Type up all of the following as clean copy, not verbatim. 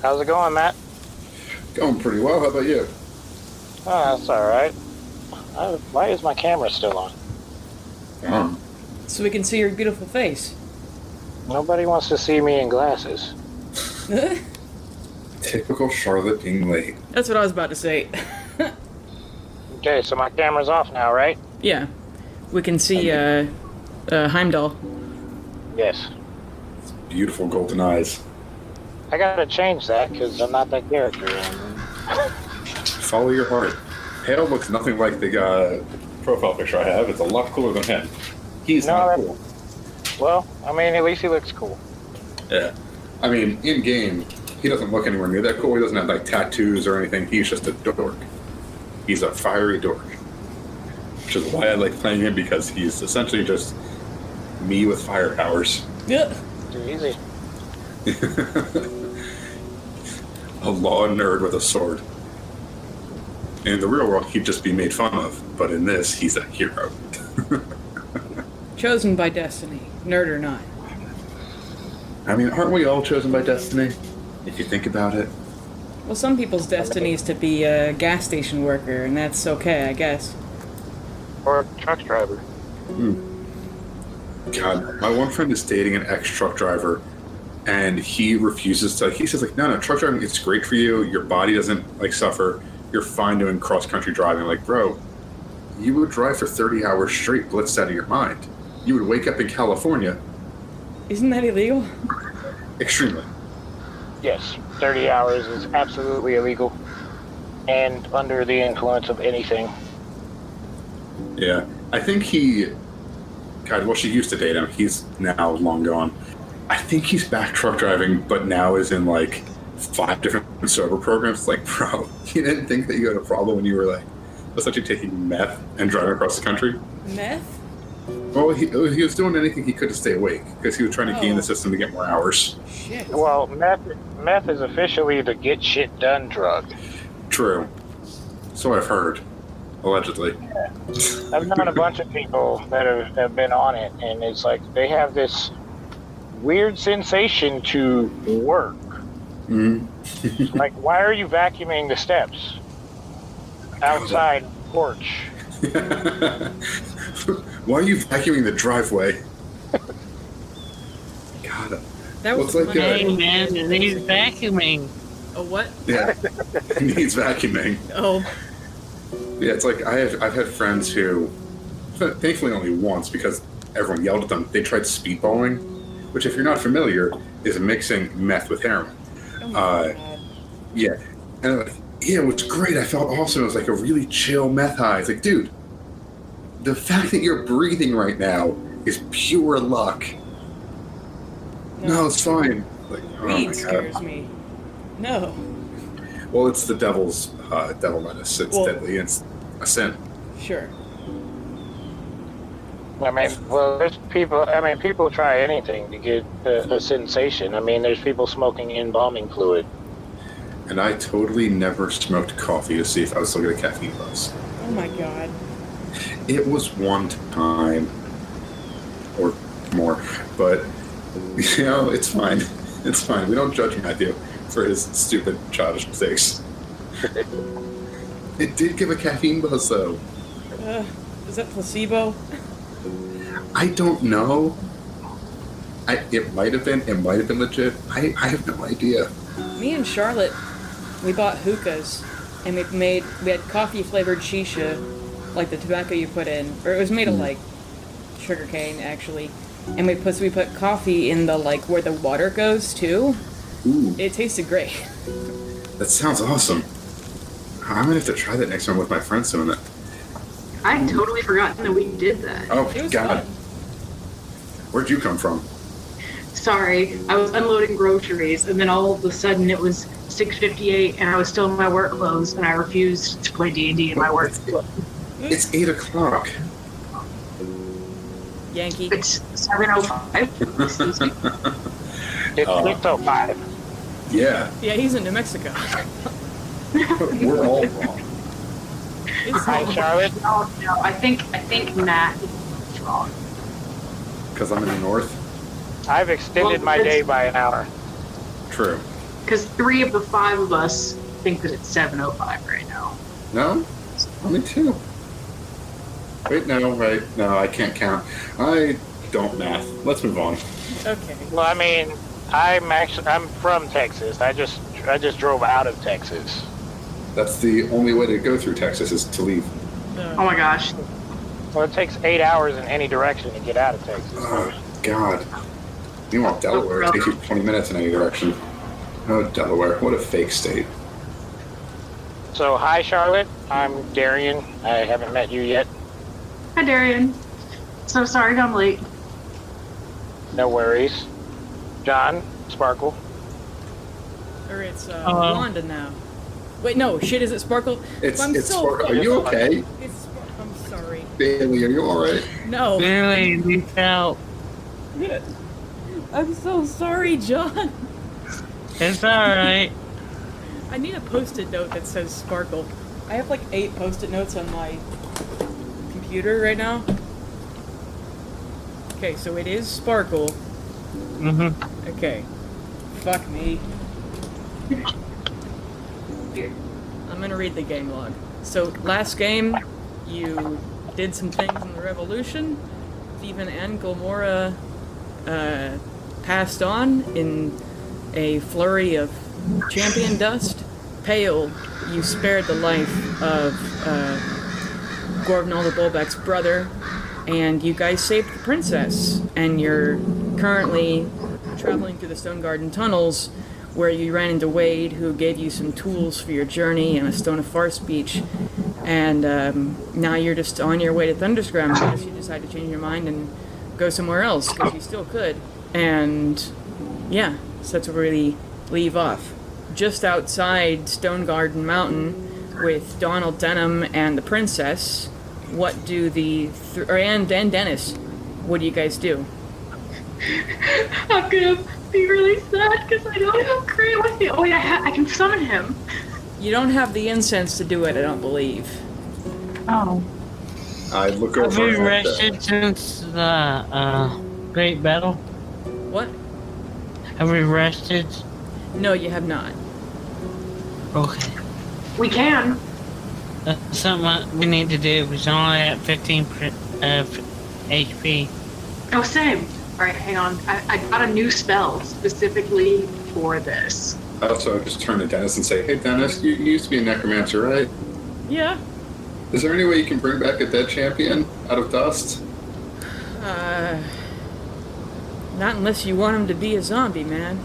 How's it going, Matt? Going pretty well. How about you? Oh, that's all right. Why is my camera still on? So we can see your beautiful face. Nobody wants to see me in glasses. Typical Charlotte being late. That's what I was about to say. Okay, so my camera's off now, right? Yeah. We can see Heimdall. Yes. Beautiful golden eyes. I gotta change that because I'm not that character. Follow your heart. Hale looks nothing like the profile picture I have. It's a lot cooler than him. He's not cool. Well, I mean, at least he looks cool. Yeah. I mean, in game, he doesn't look anywhere near that cool. He doesn't have like tattoos or anything. He's just a dork. He's a fiery dork. Which is why I like playing him, because he's essentially just me with fire powers. Yeah. Too easy. A law nerd with a sword. In the real world, he'd just be made fun of, but in this, he's a hero. Chosen by destiny, nerd or not. I mean, aren't we all chosen by destiny? If you think about it. Well, some people's destiny is to be a gas station worker, and that's okay, I guess. Or a truck driver. God, my one friend is dating an ex-truck driver, and he refuses to. He says, like, no, truck driving, it's great for you. Your body doesn't, like, suffer. You're fine doing cross-country driving. Like, bro, you would drive for 30 hours straight, blitzed out of your mind. You would wake up in California. Isn't that illegal? Extremely. Yes, 30 hours is absolutely illegal. And under the influence of anything. Yeah. I think he... God, well, she used to date him. He's now long gone. I think he's back truck driving, but now is in, like, 5 different sober programs. Like, bro, you didn't think that you had a problem when you were, like, essentially taking meth and driving across the country? Meth? Well, he was doing anything he could to stay awake, because he was trying to game the system to get more hours. Shit. Well, meth is officially the get shit done drug. True. So I've heard. Allegedly. Yeah. I've known a bunch of people that have been on it, and it's like they have this weird sensation to work. Mm-hmm. Like, why are you vacuuming the steps outside the porch? Why are you vacuuming the driveway? God. That was like Hey man, it needs vacuuming. a what? Yeah. He needs vacuuming. Oh. Yeah, it's like I've had friends who, thankfully only once because everyone yelled at them, they tried speedballing, which, if you're not familiar, is mixing meth with heroin. Oh my God. Yeah. And I'm like, yeah, it was great. I felt awesome. It was like a really chill meth high. It's like, dude, the fact that you're breathing right now is pure luck. No, it's fine. Like, oh my Weed God. scares me. No. Well, it's the devil's devil lettuce. It's deadly. It's a sin. Sure. I mean, well, there's people. I mean, people try anything to get a sensation. I mean, there's people smoking embalming fluid. And I totally never smoked coffee to see if I would still get a caffeine buzz. Oh my God. It was one time or more, but you know, it's fine. It's fine. We don't judge Matthew for his stupid, childish mistakes. It did give a caffeine buzz, though. Is that placebo? I don't know. It might have been. It might have been legit. I have no idea. Me and Charlotte, we bought hookahs, and we had coffee flavored shisha, like the tobacco you put in, or it was made of like sugarcane actually, and we put coffee in the like where the water goes too. Ooh, It tasted great. that sounds awesome. I'm gonna have to try that next time with my friends doing it. I'd totally forgotten that we did that. Oh It was God, fun. where'd you come from? Sorry, I was unloading groceries, and then all of a sudden it was 6:58, and I was still in my work clothes, and I refused to play D&D in my work clothes. It's 8:00. Yankee. It's 7:05. Excuse me. It's 6:05. Yeah, Yeah, he's in New Mexico. we're all wrong. It's Hi, Charlotte. No, I think Matt is wrong. Because I'm in the north. I've extended my day by an hour. True. Because 3 of the 5 of us think that it's 7:05 right now. No? Only 2. Wait, no, right. No, I can't count. I don't math. Let's move on. Okay. Well, I mean, I'm from Texas. I just drove out of Texas. That's the only way to go through Texas is to leave. Oh my gosh. Well, it takes 8 hours in any direction to get out of Texas. Oh, God. Meanwhile, Delaware, it takes you 20 minutes in any direction. Oh, Delaware. What a fake state. So, hi, Charlotte. I'm Darian. I haven't met you yet. Hi, Darian. So sorry I'm late. No worries. John, Sparkle. Or it's Hello. Wanda now. Wait, no, shit, is it Sparkle? It's I'm so Sparkle. Are you okay? I'm sorry. Bailey, are you alright? No. Really, you felt. I'm so sorry, John. It's alright. I need a post-it note that says Sparkle. I have like 8 post-it notes on my computer right now. Okay, so it is Sparkle. Mm-hmm. Okay. Fuck me. I'm gonna read the game log. So, last game, you did some things in the Revolution. Stephen and Gilmora passed on in a flurry of champion dust. Pale, you spared the life of Gorvnal the Bulbeck's brother, and you guys saved the princess. And you're currently traveling through the Stone Garden tunnels, where you ran into Wade, who gave you some tools for your journey and a Stone of Far speech. And now you're just on your way to Thunderscram unless you decide to change your mind and go somewhere else, because you still could. And yeah, so that's where we leave off. Just outside Stone Garden Mountain with Donald Denham and the princess, what do and Dennis, what do you guys do? I'm gonna be really sad because I don't have Crane with me. Oh wait, I can summon him. You don't have the incense to do it, I don't believe. Oh. I look Have over we at rested since the Great Battle? What? Have we rested? No, you have not. Okay. We can. That's something we need to do. We're only at 15 HP. Oh, same. Alright, hang on. I got a new spell specifically for this. I also just turn to Dennis and say, "Hey, Dennis, you used to be a necromancer, right? Yeah. Is there any way you can bring back a dead champion out of dust?" Not unless you want him to be a zombie, man.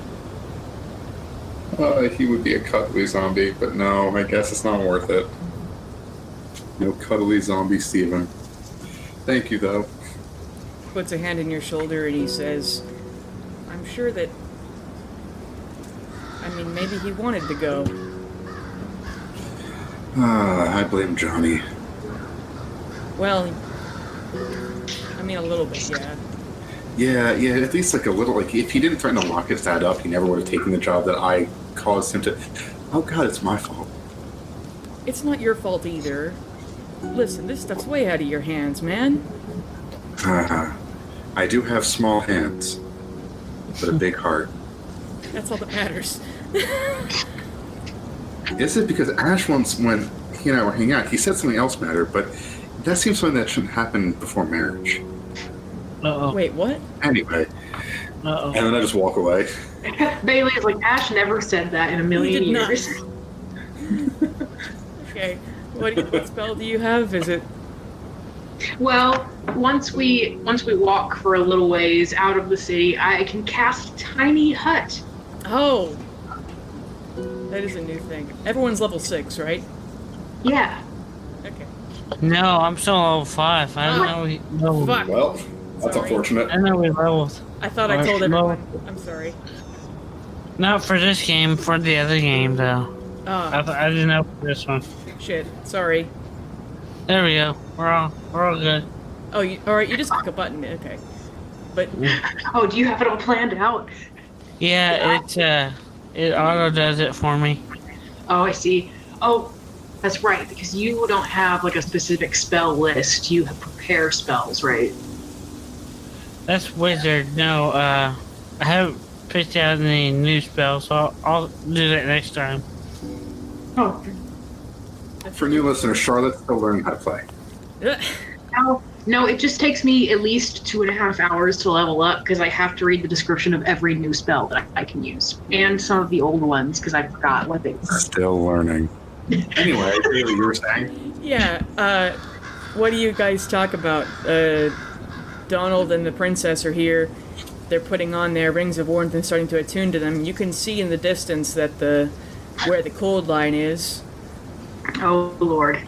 He would be a cuddly zombie, but no, I guess it's not worth it. No cuddly zombie, Steven. Thank you, though. Puts a hand in your shoulder and he says, I'm sure that... I mean, maybe he wanted to go. I blame Johnny. Well, I mean, a little bit, yeah. Yeah, at least like a little, like, if he didn't threaten to lock his dad up, he never would have taken the job that I caused him to... Oh god, it's my fault. It's not your fault either. Listen, this stuff's way out of your hands, man. I do have small hands, but a big heart. That's all that matters. Is it because Ash once, when he and I were hanging out, he said something else mattered, but that seems something that shouldn't happen before marriage. Uh-oh. Wait, what? Anyway, Uh-oh. and then I just walk away. Bailey is like, Ash never said that in a million He did not. years. Okay, what spell do you have? Is it... Well, once we walk for a little ways out of the city, I can cast Tiny Hut. Oh! That is a new thing. Everyone's level 6, right? Yeah. Okay. No, I'm still level 5. I don't know. No. Fuck. Well, that's Sorry. unfortunate. I know we leveled. I thought I told No. everyone. I'm sorry. Not for this game, for the other game, though. Oh, I didn't know for this one. shit. Sorry. There we go. We're all good. Oh, alright, you just click a button. Okay. But, Oh, do you have it all planned out? Yeah, it auto does it for me. Oh, I see. Oh, that's right, because you don't have like a specific spell list. You prepare spells, right? That's wizard. No, I have picked out any new spells, so I'll do that next time. Oh, For new listeners, Charlotte's still learning how to play. no, it just takes me at least 2.5 hours to level up because I have to read the description of every new spell that I can use. And some of the old ones because I forgot what they were. Still learning. Anyway, Bailey, you were saying? Yeah, what do you guys talk about? Donald and the princess are here. They're putting on their rings of warmth and starting to attune to them. You can see in the distance that where the cold line is. Oh, Lord.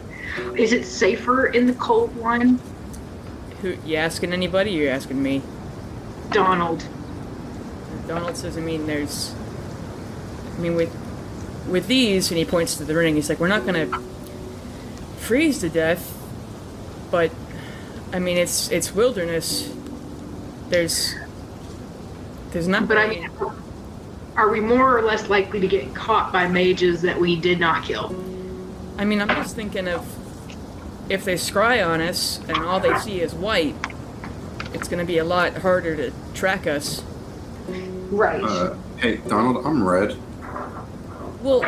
Is it safer in the cold line? Who, you asking anybody, or you asking me? Donald. Donald says, with these, and he points to the ring, he's like, we're not gonna freeze to death, but, it's wilderness. There's not... But are we more or less likely to get caught by mages that we did not kill? I'm just thinking of if they scry on us and all they see is white, it's going to be a lot harder to track us. Right. Hey, Donald, I'm red. Well,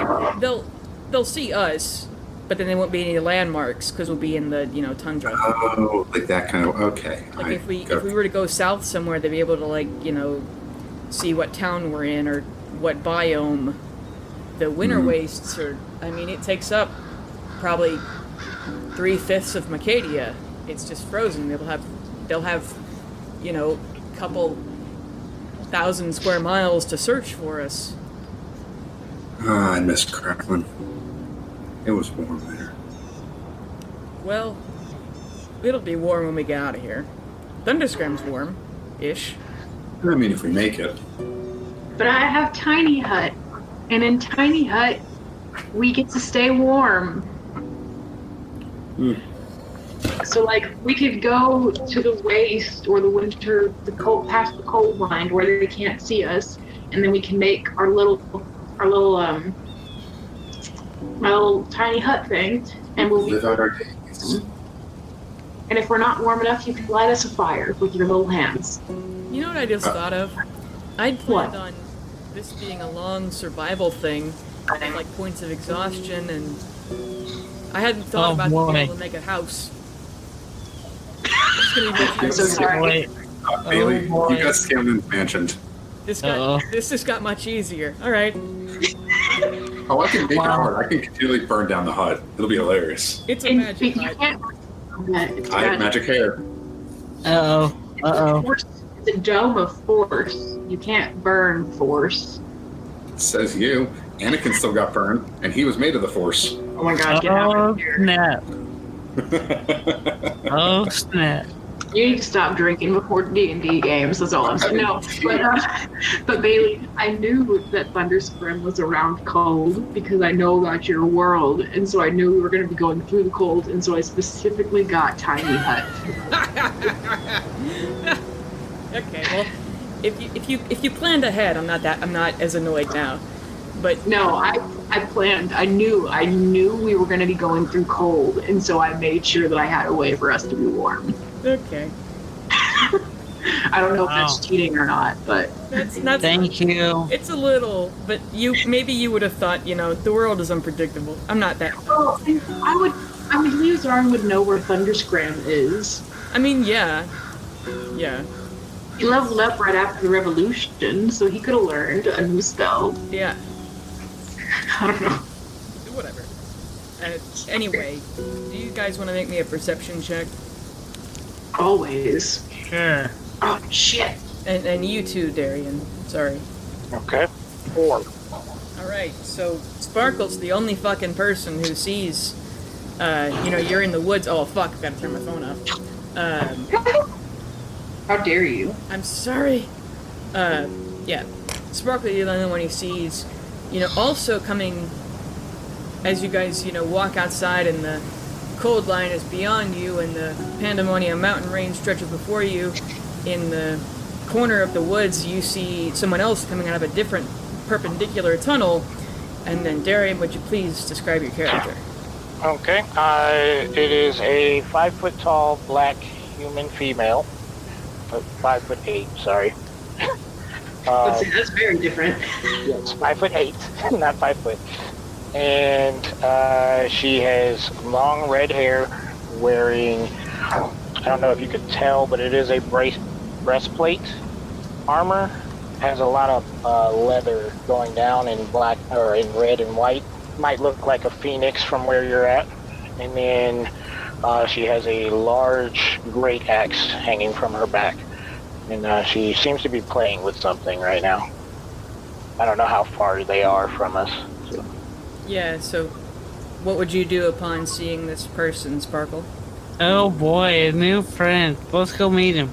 they'll see us, but then there won't be any landmarks because we'll be in the tundra. Oh, like that kind of. Okay. Like if we were to go south somewhere, they'd be able to see what town we're in or what biome. The winter wastes are. It takes up probably 3/5 of Macadia. It's just frozen. They'll have couple 1,000 square miles to search for us. I miss Cracklin. It was warm there. Well, it'll be warm when we get out of here. Thunderscram's warm-ish. If we make it. But I have Tiny Hut, and in Tiny Hut, we get to stay warm. So, we could go to the waste or the winter, past the cold line where they can't see us, and then we can make my little tiny hut thing, and we'll live out our days. And if we're not warm enough, you can light us a fire with your little hands. You know what I just thought of? I'd planned on this being a long survival thing, like points of exhaustion, and I hadn't thought about being able to make a house. I'm so sorry. Bailey, Oh, boy. you got Scanlan's mentioned. This just got much easier. All right. Oh, I can make it hard. I can continually burn down the hut. It'll be hilarious. It's a And magic you hut. can't. I have magic hair. Uh-oh. It's a dome of force. You can't burn force. Says you. Anakin still got burned, and he was made of the Force. Oh my God! Get out Oh, of here! snap. Oh, snap. You need to stop drinking before D&D games. That's all I'm saying. No, but Bailey, I knew that Thunderscrim was around cold because I know about your world, and so I knew we were going to be going through the cold, and so I specifically got Tiny Hut. Okay, well, if you planned ahead, I'm not as annoyed now. But No, I planned. I knew we were going to be going through cold, and so I made sure that I had a way for us to be warm. okay, I don't know if that's cheating or not, but that's not. Thank you. It's a little, but maybe you would have thought, the world is unpredictable. I'm not that. well, Leozarn would know where Thunderscram is. Yeah. He leveled up right after the revolution, so he could have learned a new spell. Yeah. I don't know. Whatever. Anyway, do you guys want to make me a perception check? Always. Sure. Oh, shit. And you too, Darian. Sorry. Okay. 4. Alright, so Sparkle's the only fucking person who sees, you're in the woods. Oh, fuck, I've got to turn my phone off. How dare you? I'm sorry. Yeah. Sparkle, you're the only one who sees, also coming as you guys, walk outside and the cold line is beyond you and the Pandemonium mountain range stretches before you. In the corner of the woods, you see someone else coming out of a different perpendicular tunnel. And then, Darian, would you please describe your character? Okay. It is a 5 foot tall black human female. 5'8", sorry. Let's see, that's very different. Yes, 5'8", not 5 foot. And she has long red hair, wearing, I don't know if you could tell, but it is a breastplate armor. Has a lot of leather going down in black or in red and white. Might look like a phoenix from where you're at. And then she has a large great axe hanging from her back. And she seems to be playing with something right now. I don't know how far they are from us. So. Yeah, so what would you do upon seeing this person, Sparkle? Oh boy, a new friend. Let's go meet him.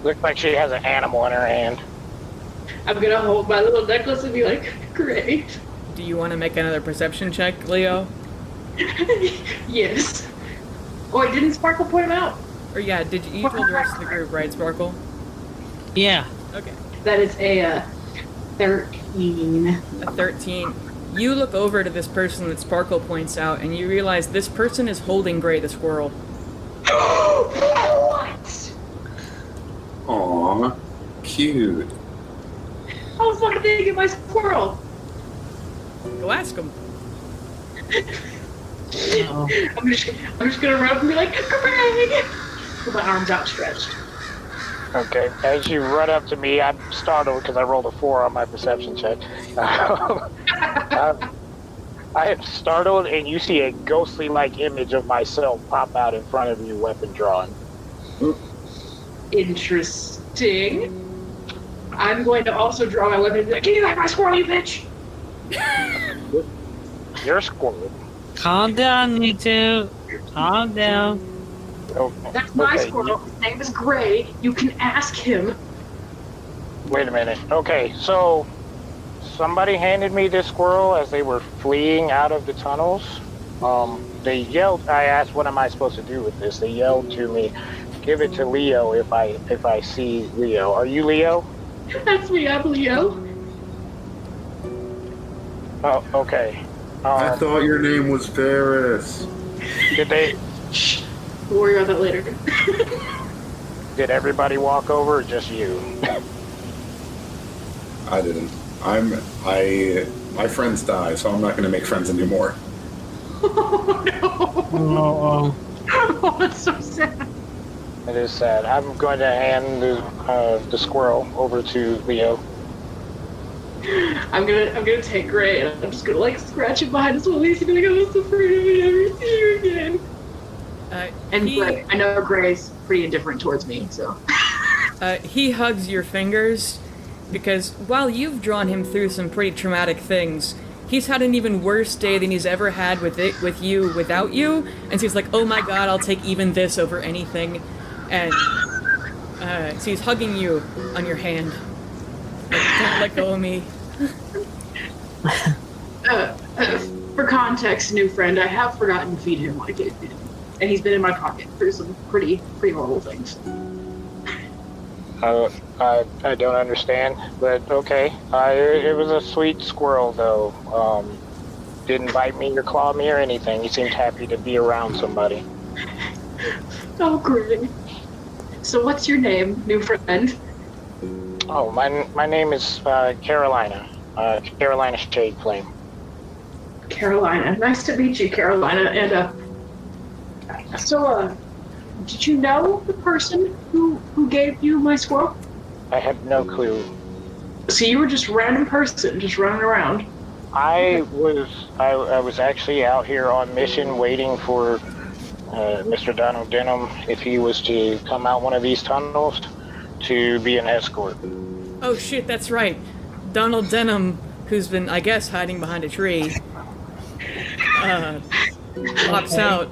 Looks like she has an animal in her hand. I'm gonna hold my little necklace and be like, great. Do you want to make another perception check, Leo? Yes. Oh, wait, didn't Sparkle point him out? Or yeah, did you told the rest of the group, right, Sparkle? Yeah. Okay. That is a 13. A 13. You look over to this person that Sparkle points out, and you realize this person is holding Gray the squirrel. What? Aw, cute. How the fuck did they get my squirrel? Go ask him. Oh. I'm just gonna run up and be like, Greg! With my arms outstretched. Okay, as you run up to me, I'm startled because I rolled a 4 on my perception check. I am startled, and you see a ghostly-like image of myself pop out in front of you, weapon drawn. Interesting. I'm going to also draw my weapon and be like, give me back my squirrel, you bitch! You're a squirrel. Calm down, you two. Calm down. Okay. That's my Okay, squirrel. His name is Gray. You can ask him. Wait a minute. Okay, so somebody handed me this squirrel as they were fleeing out of the tunnels. They yelled. I asked, "What am I supposed to do with this?" They yelled to me, "Give it to Leo if I see Leo." Are you Leo? That's me, I'm Leo. Oh, okay. I thought your name was Ferris. Did they? Shh. We'll worry about that later. Did everybody walk over, or just you? I didn't. My friends die, so I'm not going to make friends anymore. Oh no! Oh, Oh, that's so sad. It is sad. I'm going to hand the squirrel over to Leo. I'm gonna take Gray and I'm just gonna like scratch him behind his willies and be like, I'm so afraid I would never see you again. And Gray, I know Gray's pretty indifferent towards me, so. He hugs your fingers because while you've drawn him through some pretty traumatic things, he's had an even worse day than he's ever had with you without you, and so he's like, oh my god, I'll take even this over anything. And so he's hugging you on your hand. Like, don't let go of me. For context, new friend, I have forgotten to feed him like it did. And he's been in my pocket through some pretty horrible things. I don't understand, but okay. It was a sweet squirrel, though. Didn't bite me or claw me or anything. He seemed happy to be around somebody. Oh, great. So what's your name, new friend? Oh, my name is Carolina. Carolina Shade Flame. Carolina. Nice to meet you, Carolina. And so did you know the person who gave you my squirrel? I have no clue. So you were just a random person, just running around. I was actually out here on mission waiting for Mr. Donald Denham, if he was to come out one of these tunnels, to be an escort. Oh shit, that's right. Donald Denham, who's been, I guess, hiding behind a tree, pops out.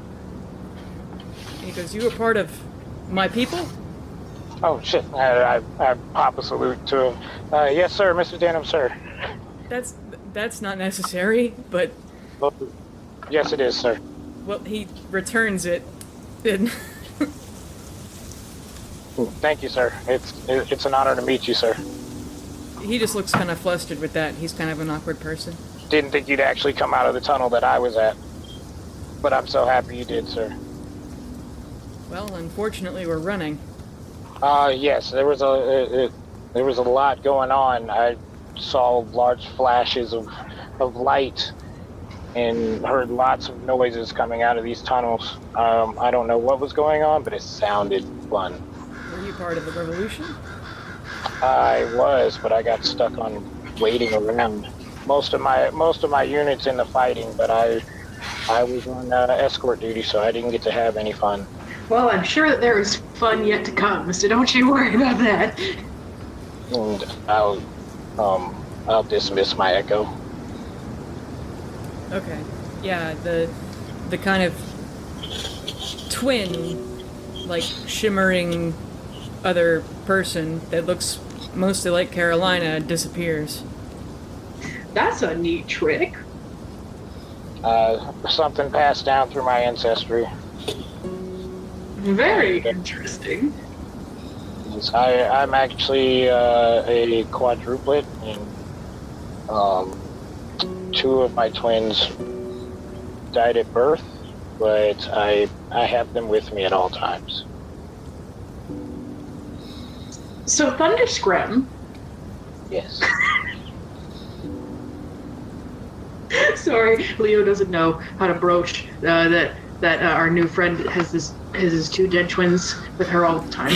And he goes, you were part of my people? Oh shit, I pop a salute to him. Yes sir, Mr. Denham, sir. That's not necessary, but... Well, yes it is, sir. Well, he returns it. And Thank you, sir. It's an honor to meet you, sir. he just looks kind of flustered with that. He's kind of an awkward person. Didn't think you'd actually come out of the tunnel that I was at. But I'm so happy you did, sir. Well, unfortunately, we're running. Yes, there was there was a lot going on. I saw large flashes of light and heard lots of noises coming out of these tunnels. I don't know what was going on, but it sounded fun. Were you part of the revolution? I was, but I got stuck on waiting around. Most of my units in the fighting, but I was on escort duty, so I didn't get to have any fun. Well, I'm sure that there is fun yet to come, so don't you worry about that. And I'll dismiss my echo. Okay. Yeah, the kind of twin, like shimmering other person that looks mostly like Carolina disappears. That's a neat trick. Something passed down through my ancestry. Very interesting. I'm actually a quadruplet, and two of my twins died at birth, but I have them with me at all times. So Thunderscrim. Yes. Sorry, Leo doesn't know how to broach that our new friend has his two dead twins with her all the time.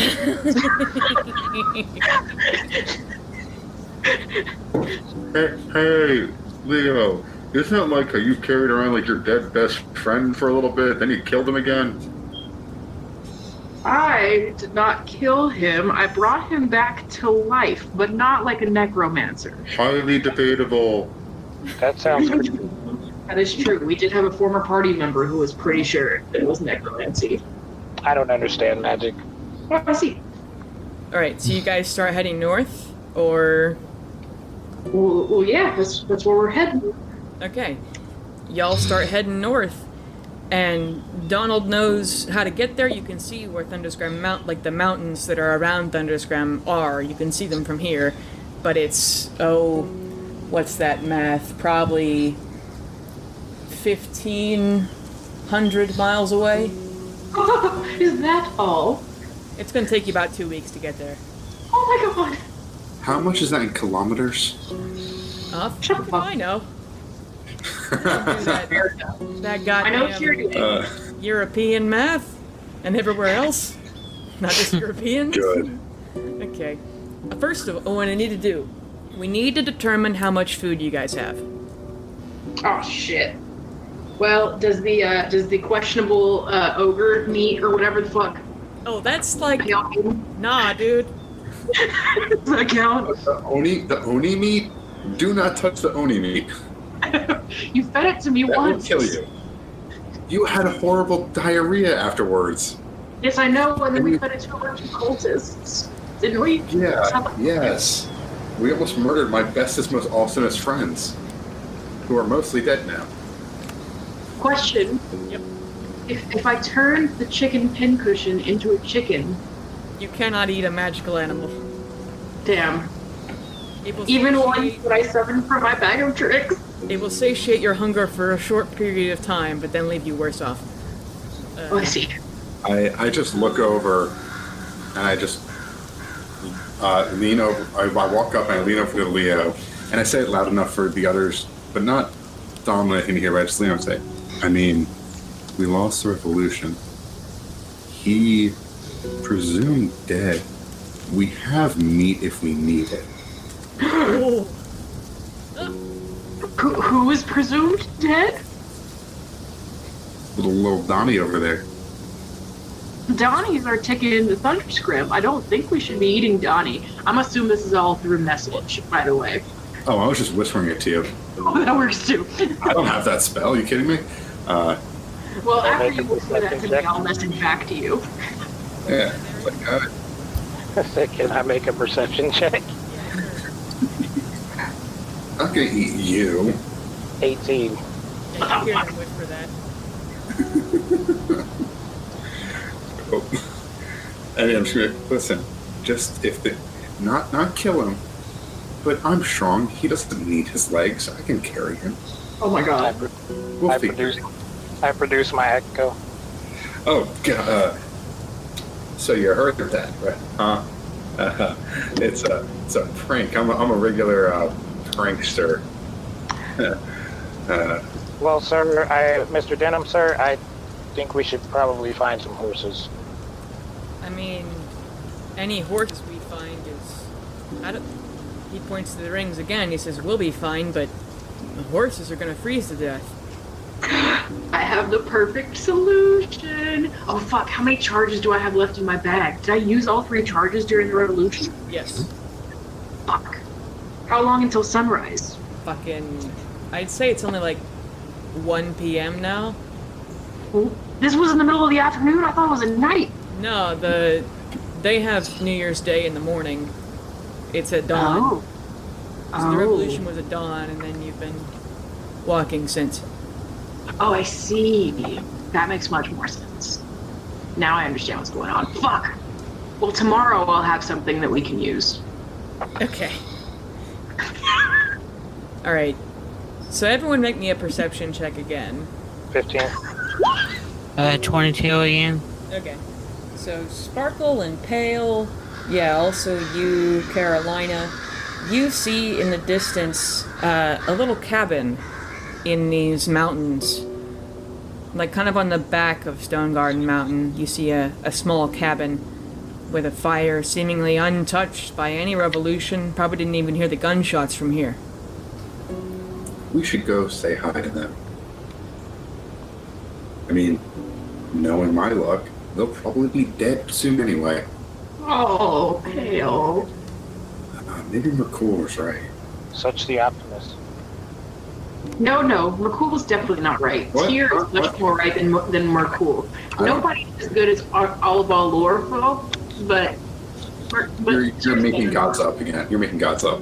Hey, Leo, isn't it like you carried around like your dead best friend for a little bit, then you killed him again? I did not kill him. I brought him back to life, but not like a necromancer. Highly debatable. That sounds good. That is true. We did have a former party member who was pretty sure that it was necromancy. I don't understand magic. Oh, I see. Alright, so you guys start heading north, or... Well, yeah, that's where we're heading. Okay. Y'all start heading north, and Donald knows how to get there. You can see where Thunderscram the mountains that are around Thunderscram are. You can see them from here, but it's, what's that math? Probably 1,500 miles away. Is that all? It's gonna take you about 2 weeks to get there. Oh my god. How much is that in kilometers? Fuck if I know. That I know goddamn you're European math and everywhere else, not just Europeans. Good. Okay. First of all, what I need to do, we need to determine how much food you guys have. Oh shit. Well, does the questionable ogre meat or whatever the fuck? Oh, that's like, Does nah, dude. that count? The oni meat? Do not touch the oni meat. You fed it to me That will once. kill you. You had a horrible diarrhea afterwards. Yes, I know. And then we fed it to a bunch of cultists, didn't we? Yeah, yes. We almost murdered my bestest, most awesomest friends, who are mostly dead now. Question. Yep. If I turn the chicken pincushion into a chicken, You cannot eat a magical animal. damn. It will Even one satiate- that I summoned from my bag of tricks. It will satiate your hunger for a short period of time, but then leave you worse off. Oh, I see. I just look over, and I just lean over. I walk up and I lean over to Leo, and I say it loud enough for the others, but not dominating here. But I just lean over and say, I mean, we lost the revolution. He presumed dead. We have meat if we need it. Oh. Who is presumed dead? Little Donnie over there. Donnie's our ticket into Thunderscrim. I don't think we should be eating Donnie. I'm assuming this is all through message, by the way. Oh, I was just whispering it to you. Oh, that works too. I don't have that spell. Are you kidding me? Well, after you whisper that to me, I'll message back to you. Yeah. Got it. Can I make a perception check? I'm gonna eat you. 18. Yeah, you hear them whisper that. Oh. And I'm just gonna listen. Just not kill him, but I'm strong. He doesn't need his legs. I can carry him. Oh my god. We'll figure it out. I produce my echo. Oh, God. So you heard of that, right? It's a prank. I'm a regular prankster. Well, sir, Mr. Denham, sir, I think we should probably find some horses. I mean, any horses we find is... He points to the rings again. He says, we'll be fine, but the horses are gonna freeze to death. I have the perfect solution. Oh, fuck. How many charges do I have left in my bag? Did I use all 3 charges during the revolution? Yes. Fuck. How long until sunrise? Fucking... I'd say it's only like 1 p.m. now. This was in the middle of the afternoon? I thought it was at night. No, they have New Year's Day in the morning. It's at dawn. So the revolution was at dawn, and then you've been walking since. Oh, I see. That makes much more sense. Now I understand what's going on. Fuck! Well, tomorrow I'll have something that we can use. Okay. Alright. So everyone make me a perception check again. 15. 22 again. Okay. So Sparkle and Pale, yeah, also you, Carolina, you see in the distance a little cabin in these mountains. Like kind of on the back of Stone Garden Mountain, you see a small cabin with a fire seemingly untouched by any revolution. Probably didn't even hear the gunshots from here. We should go say hi to them. I mean, knowing my luck, they'll probably be dead soon anyway. Oh, Pale. Maybe McCool was right. Such the optimist. No, Mercool was definitely not right. What? Tyr is much more right than Mercool. Nobody's as good as Olival Lorefall, but You're making gods up again. You're making gods up.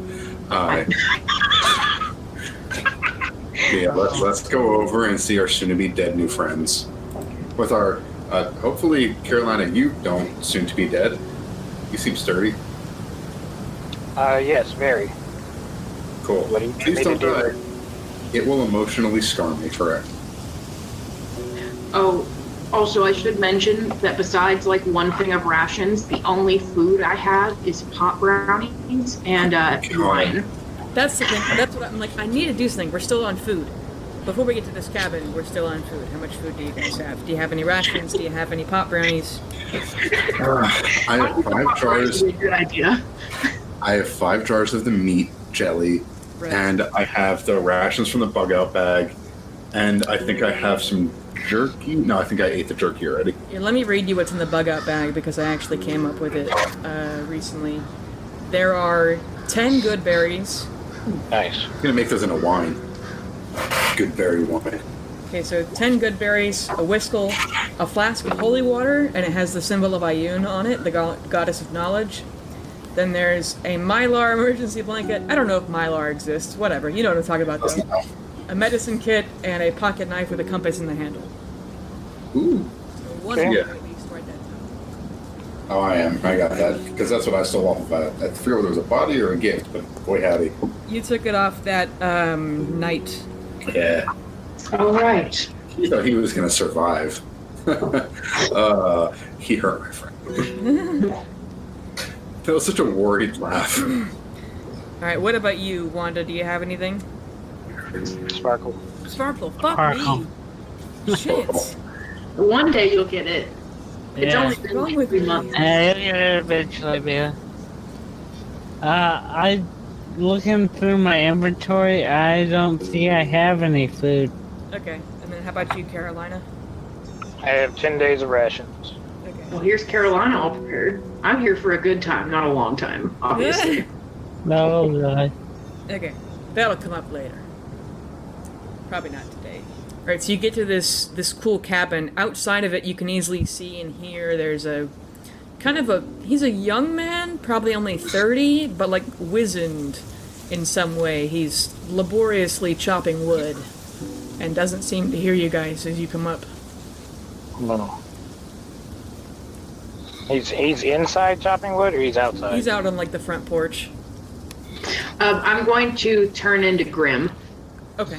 Yeah, let's go over and see our soon-to-be dead new friends. With our, hopefully, Carolina, you don't soon-to-be dead. You seem sturdy. Yes, very. Cool. What do you need Please me don't to do? die. It will emotionally scar me forever. Oh, also I should mention that besides like one thing of rations, the only food I have is pot brownies and wine. That's the thing. That's what I'm like. I need to do something. We're still on food. Before we get to this cabin, we're still on food. How much food do you guys have? Do you have any rations? Do you have any pot brownies? I have 5 jars. Good idea. I have 5 jars of the meat jelly, Right. and I have the rations from the bug out bag, and I think I have some jerky. No, I think I ate the jerky already. Here, let me read you what's in the bug out bag because I actually came up with it recently. There are 10 good berries. Nice. I'm gonna make those in a wine. Good berry wine. Okay, so 10 good berries, a whistle, a flask of holy water, and it has the symbol of Iyun on it, the goddess of knowledge. Then there's a Mylar emergency blanket. I don't know if Mylar exists. Whatever. You know what I'm talking about, though. A medicine kit and a pocket knife with a compass in the handle. Ooh. So one Okay. more Yeah. at least right that time. Oh, I am. I got that because that's what I stole off of that. I forget whether it was a body or a gift, but boy howdy. You took it off that night. Yeah. All right. He thought he was gonna survive. He hurt my friend. That was such a worried laugh. Alright, what about you, Wanda? Do you have anything? Sparkle. Sparkle, fuck Sparkle. me. Shit. One day you'll get it. It's Yeah. only been Wrong like with 3 me? months. You'll get it eventually, Bill. I looking through my inventory. I don't see I have any food. Okay, and then how about you, Carolina? I have 10 days of rations. Okay. Well, here's Carolina all prepared. I'm here for a good time, not a long time, obviously. No, really. Okay, that'll come up later. Probably not today. Alright, so you get to this cool cabin. Outside of it, you can easily see and hear there's a he's a young man, probably only 30, but like wizened in some way. He's laboriously chopping wood and doesn't seem to hear you guys as you come up. No. He's inside chopping wood, or he's outside? He's out on like the front porch. I'm going to turn into Grim. Okay.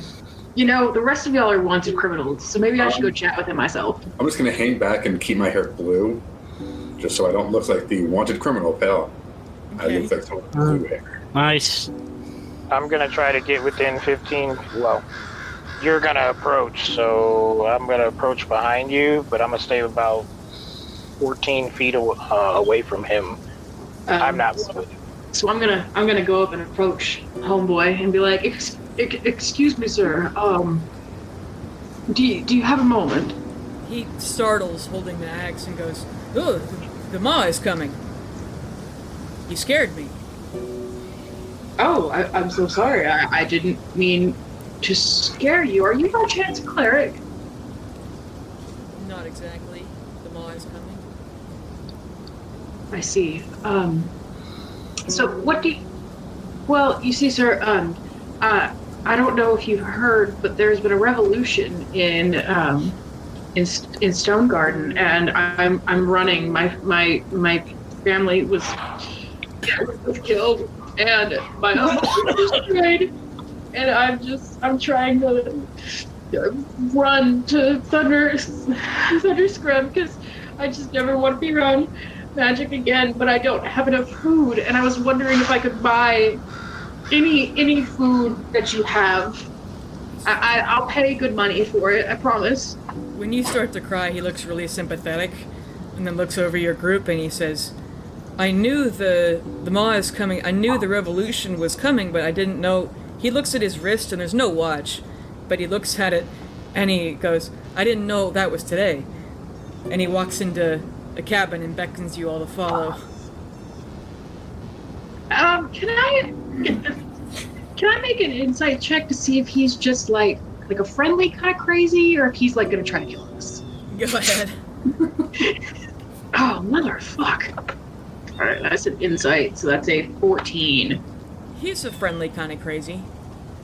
You know, the rest of y'all are wanted criminals, so maybe I should go chat with him myself. I'm just gonna hang back and keep my hair blue, just so I don't look like the wanted criminal, pal. He looks like someone with blue hair. Nice. I'm gonna try to get within 15. Well, you're gonna approach, so I'm gonna approach behind you, but I'm gonna stay about 14 feet away from him. I'm not. So I'm gonna go up and approach homeboy and be like, excuse me, sir. Do you have a moment? He startles, holding the axe, and goes, "Oh, the maw is coming. You scared me." Oh, I'm so sorry. I didn't mean to scare you. Are you by chance a cleric? Not exactly. The maw is coming. I see. So what do you... Well, you see, sir, I don't know if you've heard, but there's been a revolution in Stone Garden, and I'm running. My family was killed, and my uncle was destroyed, and I'm trying to run to Thunder Scrub because I just never want to be around magic again, but I don't have enough food, and I was wondering if I could buy any food that you have. I'll pay good money for it, I promise. When you start to cry, he looks really sympathetic, and then looks over your group, and he says, "I knew the maw is coming. I knew the revolution was coming, but I didn't know." He looks at his wrist, and there's no watch, but he looks at it, and he goes, "I didn't know that was today." And he walks into a cabin and beckons you all to follow. Can I make an insight check to see if he's just like a friendly kind of crazy, or if he's like gonna try to kill us? Go ahead. Oh, motherfuck. Alright, that's an insight, so that's a 14. He's a friendly kind of crazy.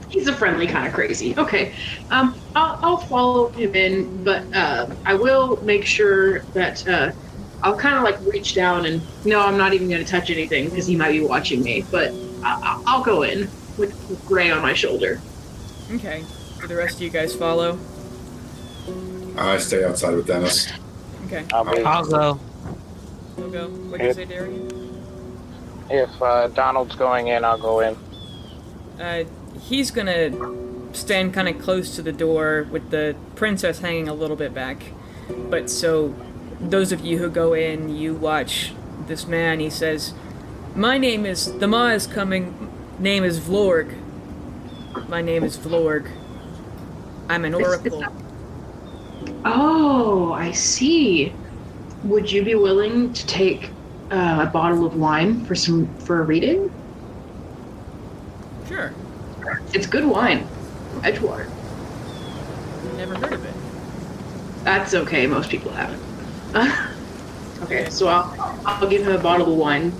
He's a friendly kind of crazy. Okay. I'll follow him in, but I will make sure that I'll kind of like reach down and no, I'm not even going to touch anything because he might be watching me, but I'll go in with Gray on my shoulder. Okay. Do the rest of you guys follow? I stay outside with Dennis. Okay. I'll go. We'll go. What'd you say, Darian? If Donald's going in, I'll go in. He's gonna stand kind of close to the door with the princess hanging a little bit back. But so, those of you who go in, you watch this man. He says, "My name is... The maw is coming. Name is Vlorg. My name is Vlorg. I'm an oracle." Oh, I see. Would you be willing to take a bottle of wine for a reading? Sure. It's good wine. Edgewater. Never heard of it. That's okay. Most people haven't. Okay, so I'll give him a bottle of wine.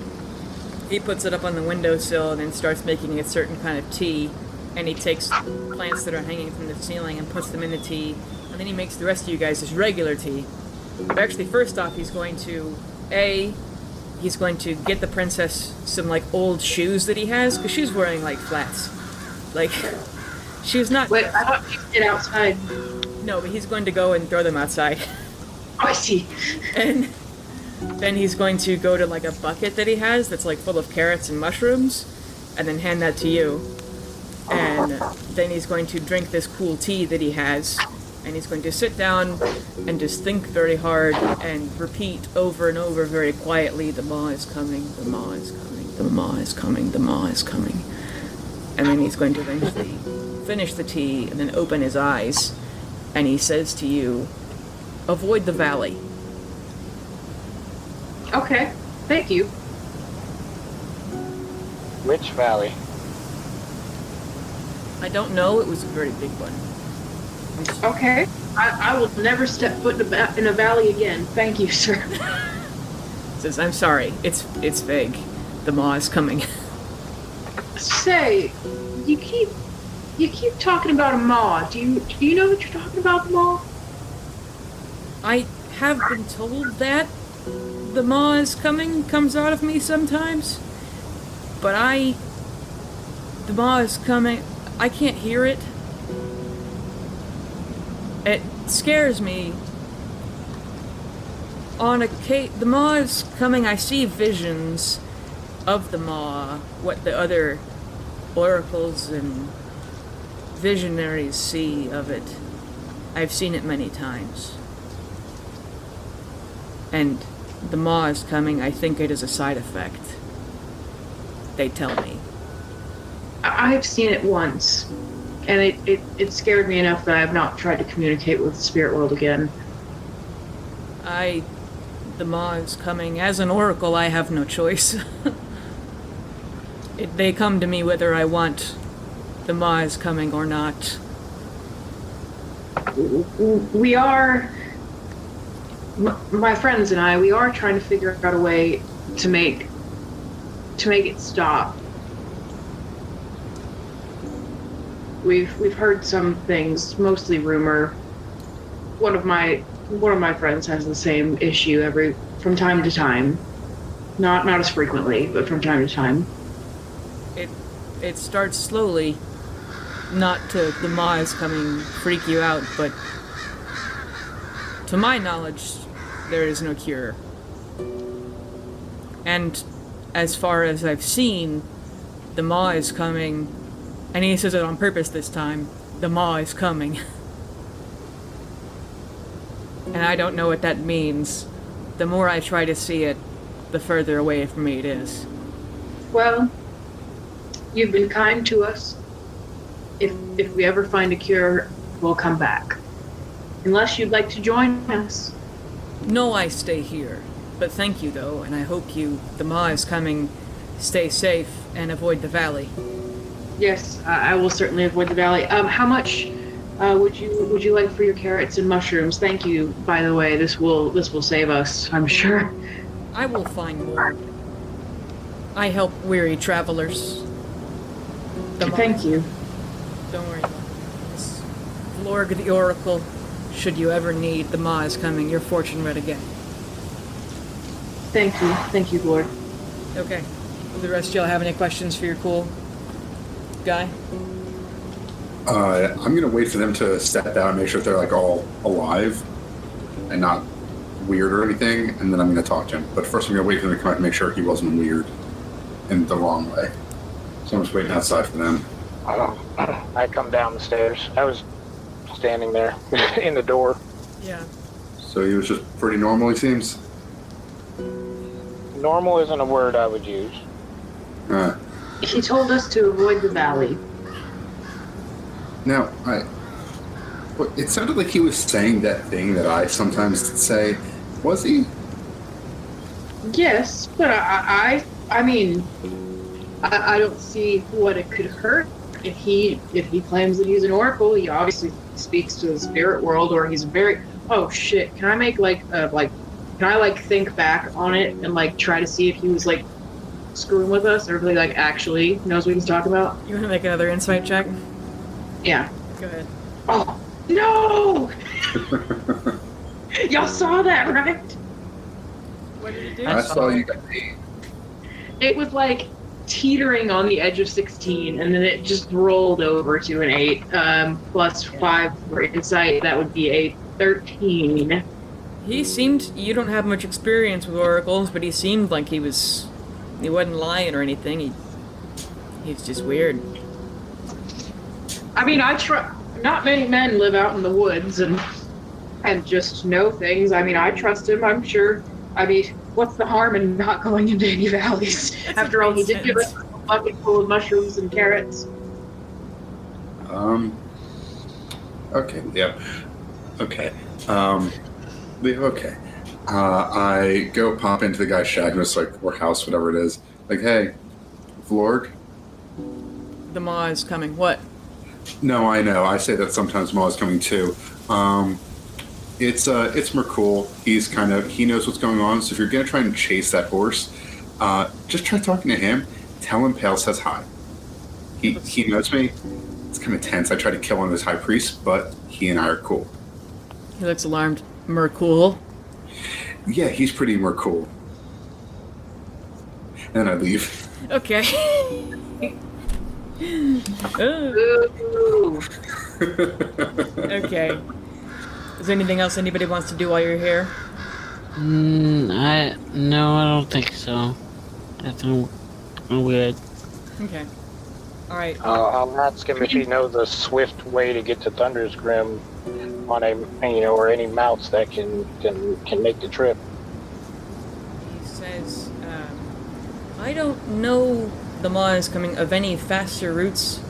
He puts it up on the windowsill and then starts making a certain kind of tea. And he takes plants that are hanging from the ceiling and puts them in the tea. And then he makes the rest of you guys his regular tea. But actually, first off, he's going to get the princess some, like, old shoes that he has, because she's wearing, like, flats. Like, she's not... Wait, I thought you did outside. No, but he's going to go and throw them outside. Oh, I see. And then he's going to go to, like, a bucket that he has that's, like, full of carrots and mushrooms, and then hand that to you. And then he's going to drink this cool tea that he has, and he's going to sit down and just think very hard and repeat over and over very quietly, "The maw is coming, the maw is coming, the maw is coming, the maw is coming." And then he's going to eventually finish the tea and then open his eyes, and he says to you, "Avoid the valley." Okay, thank you. Which valley? I don't know, it was a very big one. Okay. I will never step foot in a valley again. Thank you, sir. Says, "I'm sorry, it's vague. The maw is coming." Say, you keep talking about a maw. Do you know what you're talking about, the maw? I have been told that the maw is coming, comes out of me sometimes. But the maw is coming, I can't hear it. It scares me. The maw is coming, I see visions, of the Maw, what the other oracles and visionaries see of it. I've seen it many times. And the Maw is coming. I think it is a side effect. They tell me. I've seen it once, and it scared me enough that I have not tried to communicate with the spirit world again. The Maw is coming. As an oracle, I have no choice. They come to me whether I want the Maw is coming or not. We are, my friends and I, we are trying to figure out a way to make it stop. We've heard some things, mostly rumor. One of my friends has the same issue from time to time. Not as frequently, but from time to time. It starts slowly. Not to the Maw is coming freak you out, but to my knowledge, there is no cure. And as far as I've seen, the Maw is coming, and he says it on purpose this time, the Maw is coming. And I don't know what that means. The more I try to see it, the further away from me it is. Well, you've been kind to us. If we ever find a cure, we'll come back. Unless you'd like to join us. No, I stay here. But thank you, though, and I hope the Maw is coming, stay safe, and avoid the valley. Yes, I will certainly avoid the valley. How much would you like for your carrots and mushrooms? Thank you, by the way. This will save us, I'm sure. I will find more. I help weary travelers. Thank you. Don't worry about this. Lorg the Oracle, should you ever need, the Maw is coming. Your fortune read again. Thank you, Lord. Okay. Do the rest of y'all have any questions for your cool guy? I'm gonna wait for them to step out and make sure they're like all alive and not weird or anything, and then I'm gonna talk to him. But first I'm gonna wait for them to come out and make sure he wasn't weird in the wrong way. So I'm just waiting outside for them. I come down the stairs. I was standing there in the door. Yeah. So he was just pretty normal, he seems. Normal isn't a word I would use. He told us to avoid the valley. Now, it sounded like he was saying that thing that I sometimes say. Was he? Yes, but I mean, I don't see what it could hurt if he claims that he's an oracle. He obviously speaks to the spirit world, or he's very. Oh shit! Can I make Can I think back on it and try to see if he was screwing with us, or if he actually knows what he's talking about? You want to make another insight check? Yeah. Go ahead. Oh no! Y'all saw that, right? What did it do? I saw you got 8. It was teetering on the edge of 16, and then it just rolled over to an 8. Plus 5 for insight, that would be a 13. He seemed, you don't have much experience with oracles, but he seemed like he wasn't lying or anything. He's just weird. I mean, not many men live out in the woods and just know things. I mean, I trust him, I'm sure. I mean, what's the harm in not going into any valleys? After all, he did give us a bucket full of mushrooms and carrots. Okay, yeah. Okay. Okay. I go pop into the guy's shack, just or house, whatever it is. Hey, Vlorg? The Maw is coming. What? No, I know. I say that sometimes Maw is coming too. It's Mercool. He knows what's going on. So if you're gonna try and chase that horse, just try talking to him. Tell him Pale says hi. He knows me. It's kind of tense. I try to kill one of his high priests, but he and I are cool. He looks alarmed. Mercool? Yeah, he's pretty Mercool. And then I leave. Okay. Ooh. Okay. Is there anything else anybody wants to do while you're here? No, I don't think so. I think I'm good. Okay. All right. I'll ask him if he knows a swift way to get to Thunder's Grim on or any mounts that can make the trip. He says, I don't know the Maw is coming of any faster routes.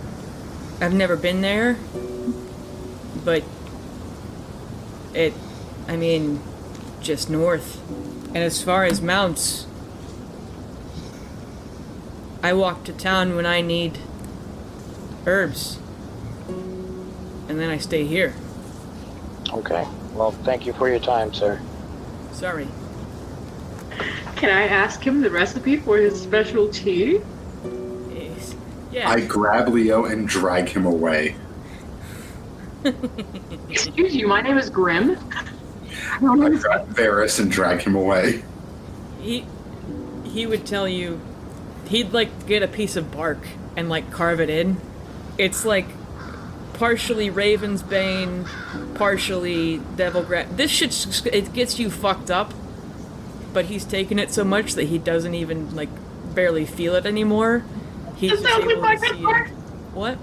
I've never been there, but just north. And as far as mounts, I walk to town when I need herbs, and then I stay here. Okay. Well, thank you for your time, sir. Sorry. Can I ask him the recipe for his special tea? Yes. Yeah. I grab Leo and drag him away. Excuse you, my name is Grim. I grab Varys and drag him away. He would tell you he'd like get a piece of bark and like carve it in. It's like partially Raven's Bane, partially Devil This shit, it gets you fucked up, but he's taken it so much that he doesn't even like barely feel it anymore. He's just sounds like able my to kind see of party. What?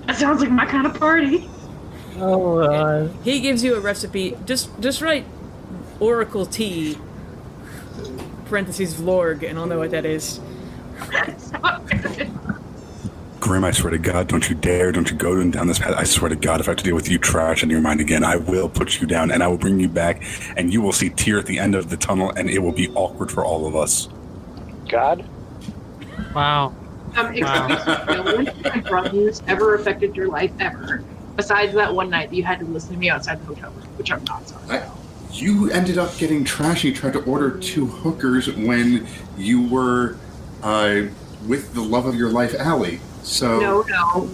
That sounds like my kind of party. Oh, He gives you a recipe. Just write Oracle Tea, parentheses Vlorg, and I'll know what that is. Grim, I swear to God, don't you go down this path. I swear to God, if I have to deal with you trash in your mind again, I will put you down and I will bring you back and you will see Tyr at the end of the tunnel and it will be awkward for all of us. God? wow. Excuse me, no one from you's ever affected your life ever. Besides that one night that you had to listen to me outside the hotel room, which I'm not sorry. You ended up getting trashy. You tried to order 2 hookers when you were with the love of your life, Allie. So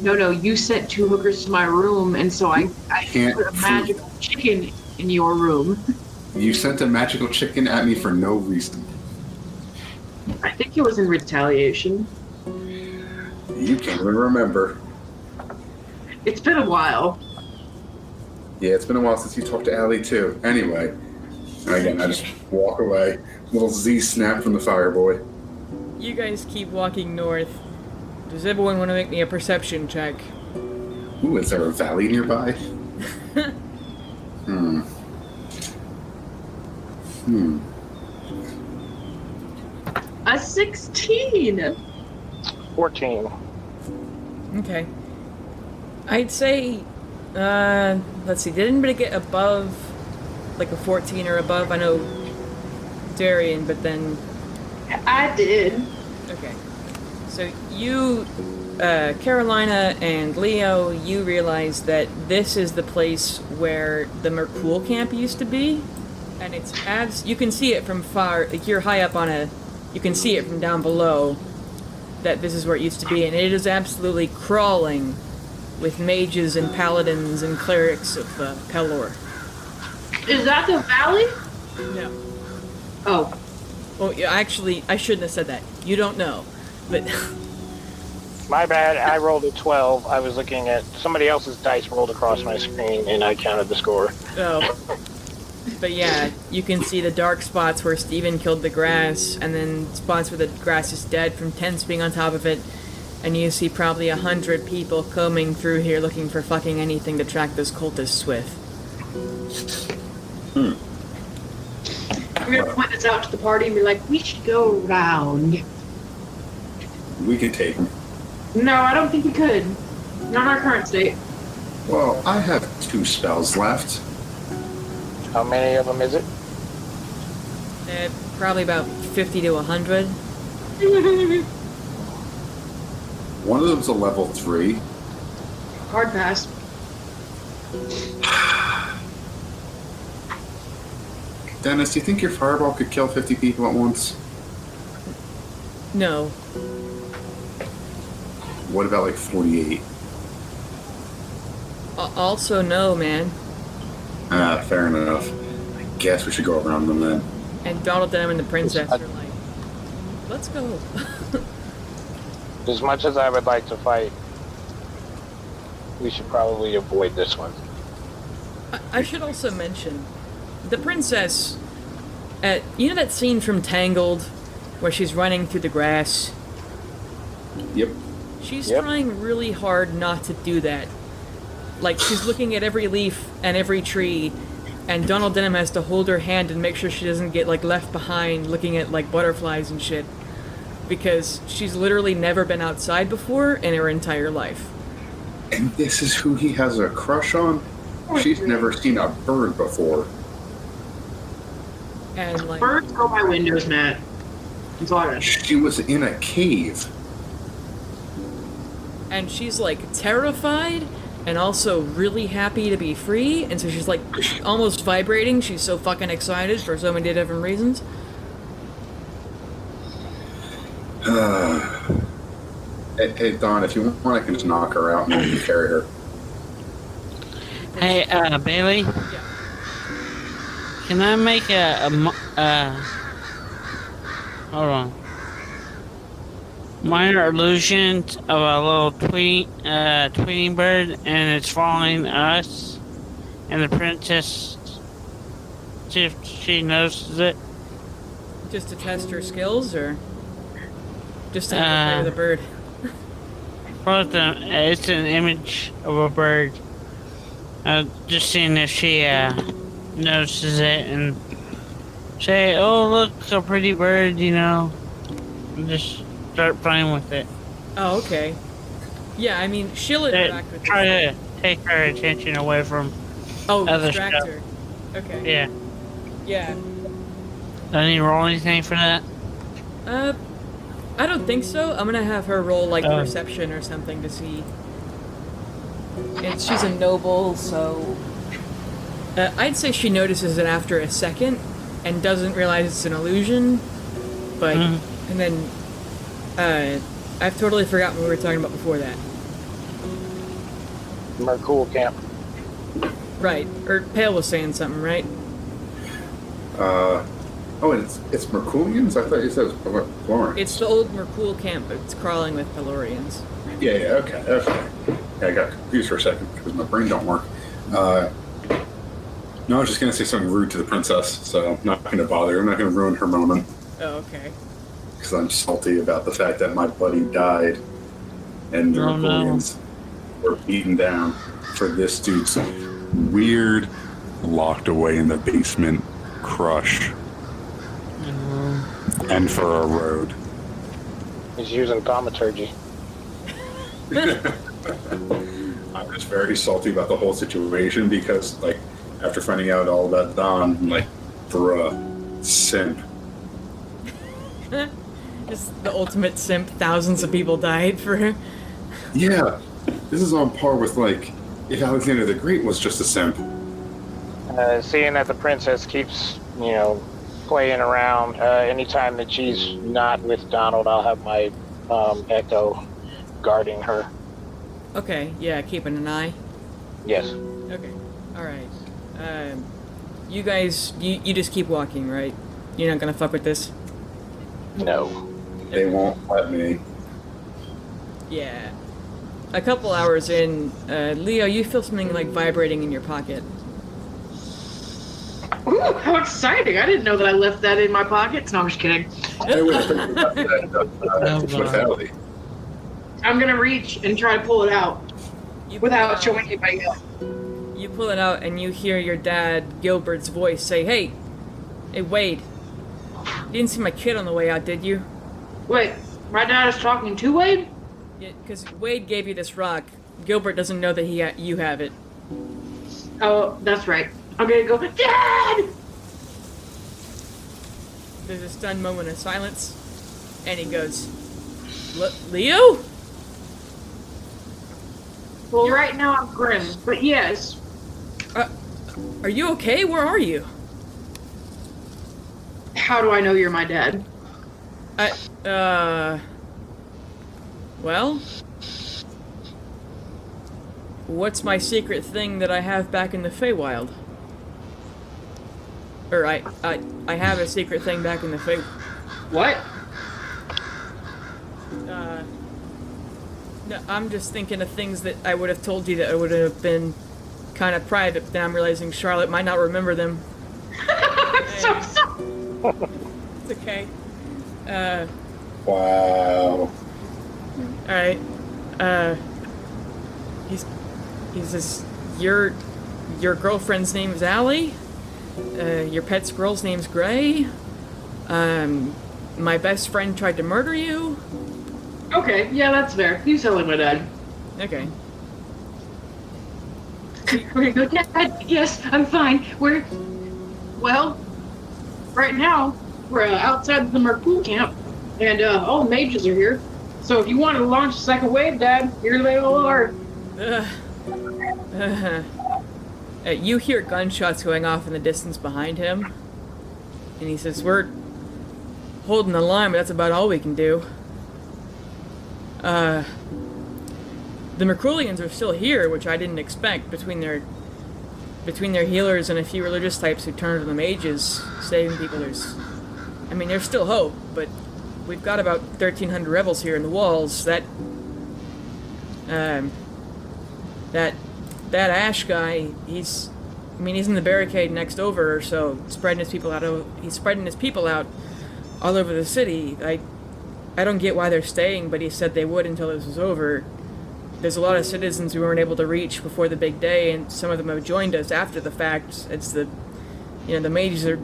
No. You sent 2 hookers to my room, and so I Can't put a magical chicken in your room. you sent a magical chicken at me for no reason. I think it was in retaliation. You can't even remember. It's been a while. Yeah, it's been a while since you talked to Allie too. Anyway, again, I just walk away. Little Z snap from the Fireboy. You guys keep walking north. Does everyone want to make me a perception check? Ooh, is there a valley nearby? A 16. 14. Okay. I'd say, let's see, did anybody get above, like a 14 or above? I know Darian, but then... I did. Okay. So you, Carolina and Leo, you realize that this is the place where the Merkpool camp used to be, and it's you can see it from far, like you're high up on you can see it from down below, that this is where it used to be, and it is absolutely crawling with mages and paladins and clerics of Pelor. Is that the valley? No. Oh. Well, yeah, actually, I shouldn't have said that. You don't know, but... My bad, I rolled a 12. I was looking at somebody else's dice rolled across my screen and I counted the score. Oh. But yeah, you can see the dark spots where Steven killed the grass, and then spots where the grass is dead from tents being on top of it, and you see probably 100 people combing through here looking for fucking anything to track those cultists with. We're gonna point this out to the party and be like, we should go around. We can take them. No, I don't think we could. Not in our current state. Well, I have 2 spells left. How many of them is it? Probably about 50 to 100. One of them's a level 3. Hard pass. Dennis, do you think your fireball could kill 50 people at once? No. What about like 48? Also no, man. Fair enough. I guess we should go around them then. And Donald Dunham and the princess are like, let's go. As much as I would like to fight, we should probably avoid this one. I should also mention, the princess, you know that scene from Tangled where she's running through the grass. Yep. She's Yep. trying really hard not to do that. Like, she's looking at every leaf and every tree, and Donald Denham has to hold her hand and make sure she doesn't get, like, left behind looking at, like, butterflies and shit. Because she's literally never been outside before in her entire life. And this is who he has a crush on? She's never seen a bird before. And, like... Birds go by windows, Matt. That's all I got. She was in a cave. And she's, like, terrified and also really happy to be free, and so she's, like, almost vibrating. She's so fucking excited for so many different reasons. Hey, Don, if you want, I can just knock her out and you can carry her. Hey, Bailey, Yeah. can I make hold on. Minor illusion of a little tweeting bird, and it's following us, and the princess, see if she notices it. Just to test her skills, or just to play with the bird? Both it's an image of a bird. Just seeing if she notices it and say, "Oh, look, a pretty bird," you know. And just start playing with it. Oh, okay. Yeah, I mean, she'll interact with Try it. to take her attention away from. Oh, other distract stuff. her. Okay. Yeah. Yeah. Do I need to roll anything for that? I don't think so. I'm gonna have her roll, like, Oh. perception or something to see. And she's a noble, so... I'd say she notices it after a second and doesn't realize it's an illusion, but... And then... I've totally forgotten what we were talking about before that. Mercool camp. Right. Or Pale was saying something, right? Oh, and it's Merculians? I thought you said it was Florence. It's the old Mercool camp, but it's crawling with Pelorians. Yeah, okay. Yeah, I got confused for a second because my brain don't work. No, I was just going to say something rude to the princess, so I'm not going to bother. I'm not going to ruin her moment Oh, okay. because I'm salty about the fact that my buddy died and the Oh, no. Merculians were beaten down for this dude's weird, locked away in the basement crush. And for a road. He's using thaumaturgy. I'm just very salty about the whole situation because, like, after finding out all about Don, I'm like, bruh, simp. Just the ultimate simp. Thousands of people died for her. Yeah, this is on par with, like, if Alexander the Great was just a simp. Seeing that the princess keeps, playing around, anytime that she's not with Donald, I'll have my Echo guarding her. Okay, yeah, keeping an eye. Yes. Okay, alright. You guys, you just keep walking, right? You're not gonna fuck with this? No. They won't let me. Yeah. A couple hours in, Leo, you feel something like vibrating in your pocket. Ooh, how exciting! I didn't know that I left that in my pockets. No, I'm just kidding. Hey, wait, I thought you got that, with Ellie. I'm gonna reach and try to pull it out You without pull it showing anybody else. out- You pull it out and you hear your dad, Gilbert's voice, say, Hey, Wade. You didn't see my kid on the way out, did you? Wait, my dad is talking to Wade? Yeah, because Wade gave you this rock. Gilbert doesn't know that you have it. Oh, that's right. I'm gonna go, Dad! There's a stunned moment of silence, and he goes, Leo? Well, right now I'm grim, but yes. Are you okay? Where are you? How do I know you're my dad? Well? What's my secret thing that I have back in the Feywild? Or I have a secret thing back in the Fey... What? No, I'm just thinking of things that I would have told you that would have been kind of private, but then I'm realizing Charlotte might not remember them. I'm so sorry. It's okay. Wow. Alright. He says, your girlfriend's name is Allie. Your pet squirrel's name's Gray. My best friend tried to murder you. Okay, yeah, that's fair. He's telling my dad. Okay. Okay, go, Dad. Yes, I'm fine. Well, right now, we're outside the Merpool camp, and all the mages are here. So if you want to launch a second wave, Dad, here they all are. You hear gunshots going off in the distance behind him, and he says, we're holding the line, but that's about all we can do. The Mercrulians are still here, which I didn't expect, between their healers and a few religious types who turned to the mages, saving people. There's still hope, but we've got about 1,300 rebels here in the walls. That Ash guy, he's in the barricade next over, so spreading his people out. He's spreading his people out all over the city. I don't get why they're staying, but he said they would until this was over. There's a lot of citizens we weren't able to reach before the big day, and some of them have joined us after the fact. It's the mages are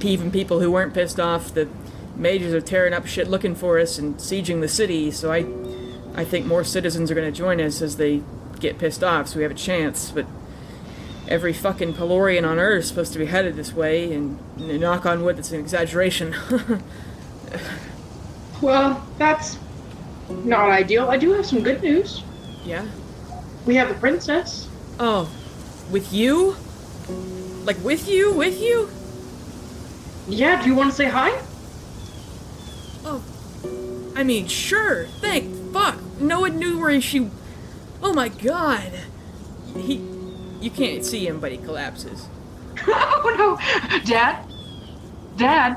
peeving people who weren't pissed off. The mages are tearing up shit looking for us and sieging the city, so I think more citizens are going to join us as they get pissed off, so we have a chance. But every fucking Pelorian on Earth is supposed to be headed this way, and knock on wood, that's an exaggeration. Well, that's not ideal. I do have some good news. Yeah? We have the princess. Oh, with you? Like, with you? With you? Yeah, do you want to say hi? Oh, sure. Thank fuck. No one knew where she... Oh my god. You can't see him, but he collapses. Oh no! Dad?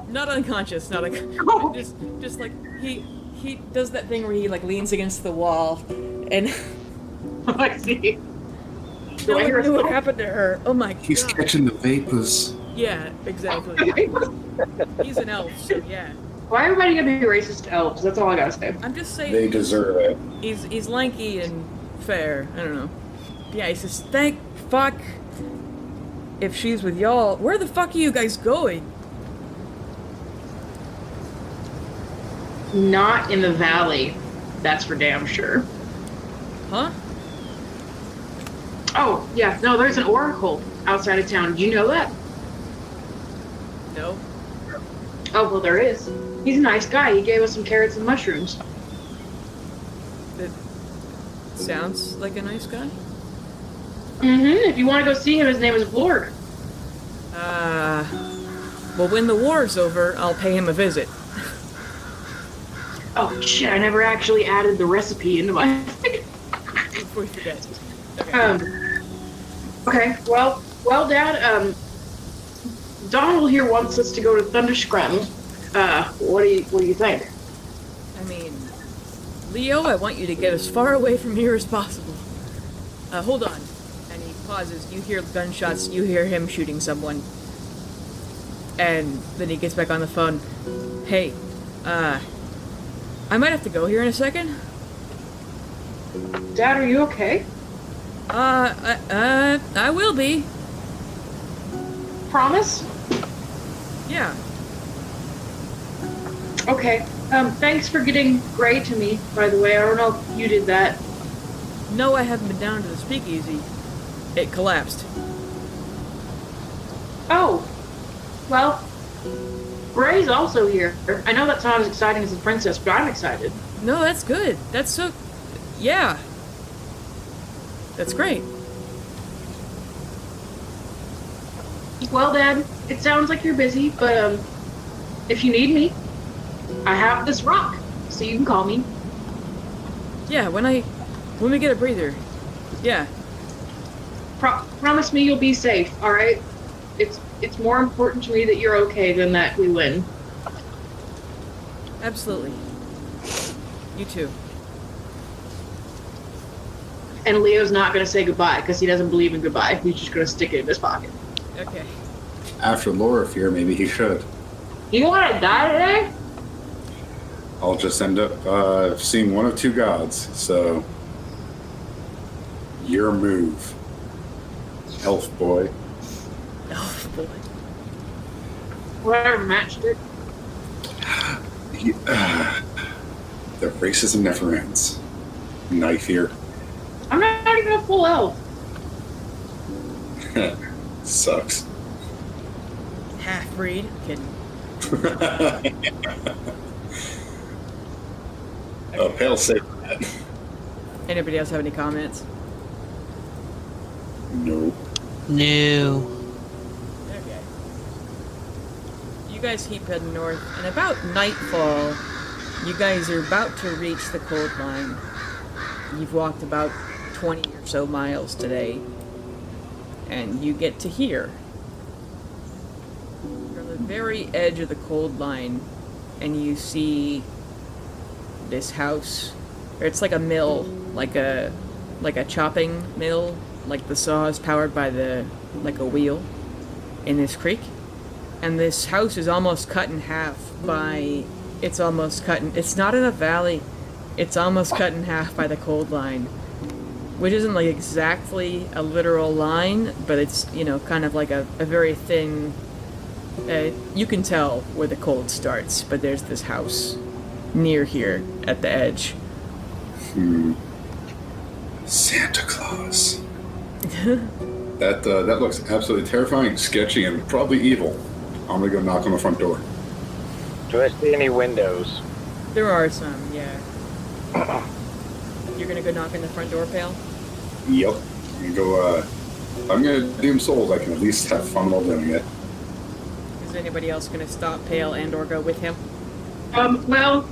Not unconscious, Oh. just like, he does that thing where he, like, leans against the wall, and... I see. No one knew what happened to her. Oh my god. He's catching the vapors. Yeah, exactly. He's an elf, so yeah. Why everybody gonna be racist to elves? That's all I gotta say. I'm just saying... They deserve it. He's lanky and fair. I don't know. Yeah, he says, thank fuck if she's with y'all. Where the fuck are you guys going? Not in the valley. That's for damn sure. Huh? Oh, yeah. No, there's an oracle outside of town. Did you know that? No. Oh, well, there is. He's a nice guy. He gave us some carrots and mushrooms. It sounds like a nice guy. Mm-hmm. If you want to go see him, his name is Blorg. Well, when the war's over, I'll pay him a visit. Oh, shit. I never actually added the recipe into my... Before we forget. Okay. Okay. Well, Dad, Donald here wants us to go to Thunderscrum. What do you think? Leo, I want you to get as far away from here as possible. Hold on. And he pauses. You hear gunshots. You hear him shooting someone. And then he gets back on the phone. Hey, I might have to go here in a second. Dad, are you okay? I will be. Promise? Yeah. Okay. Thanks for getting Gray to me, by the way. I don't know if you did that. No, I haven't been down to the speakeasy. It collapsed. Oh. Well, Gray's also here. I know that's not as exciting as the princess, but I'm excited. No, that's good. That's so... Yeah. That's great. Well, Dad, it sounds like you're busy, but, if you need me, I have this rock, so you can call me. Yeah, when we get a breather. Yeah. Promise me you'll be safe, alright? It's more important to me that you're okay than that we win. Absolutely. You too. And Leo's not going to say goodbye, because he doesn't believe in goodbye. He's just going to stick it in his pocket. Okay. After Laura Fear, maybe he should. You want to die today? I'll just end up seeing one of two gods. So, your move, elf boy. Oh boy. Whatever matched it. The racism never ends. Knife here. I'm not even a full elf. Sucks. Half breed. Kidding. Pale safe that. Anybody else have any comments? No. No. Okay. You guys keep heading north, and about nightfall, you guys are about to reach the cold line. You've walked about 20 or so miles today, and you get to here. You're on the very edge of the cold line, and you see this house. Or it's like a mill, like a chopping mill, like the saw is powered by like a wheel in this creek. And this house is almost cut in half it's not in a valley, it's almost cut in half by the cold line. Which isn't like exactly a literal line, but it's, kind of like a very thin, you can tell where the cold starts, but there's this house near here at the edge. Santa Claus. That looks absolutely terrifying, sketchy, and probably evil. I'm gonna go knock on the front door. Do I see any windows? There are some, yeah. You're gonna go knock on the front door, Pale? Yep. I'm gonna doom souls. I can at least have fun while doing it. Is anybody else gonna stop Pale and or go with him? Well,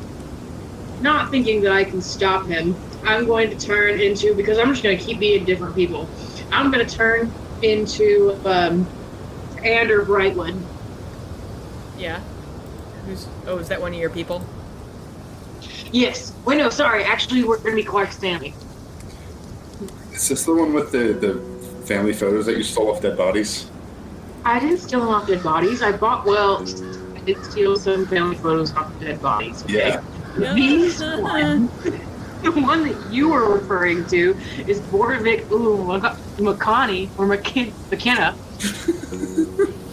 not thinking that I can stop him, I'm going to turn into, because I'm just going to keep being different people, I'm going to turn into Ander Brightwood. Yeah. Is that one of your people? Yes. Wait, no, sorry. Actually, we're going to be Clark Stanley. Is this the one with the family photos that you stole off dead bodies? I didn't steal them off dead bodies. I did steal some family photos off of dead bodies. Okay? Yeah. These ones, the one that you were referring to is Borovic McConney or McKenna.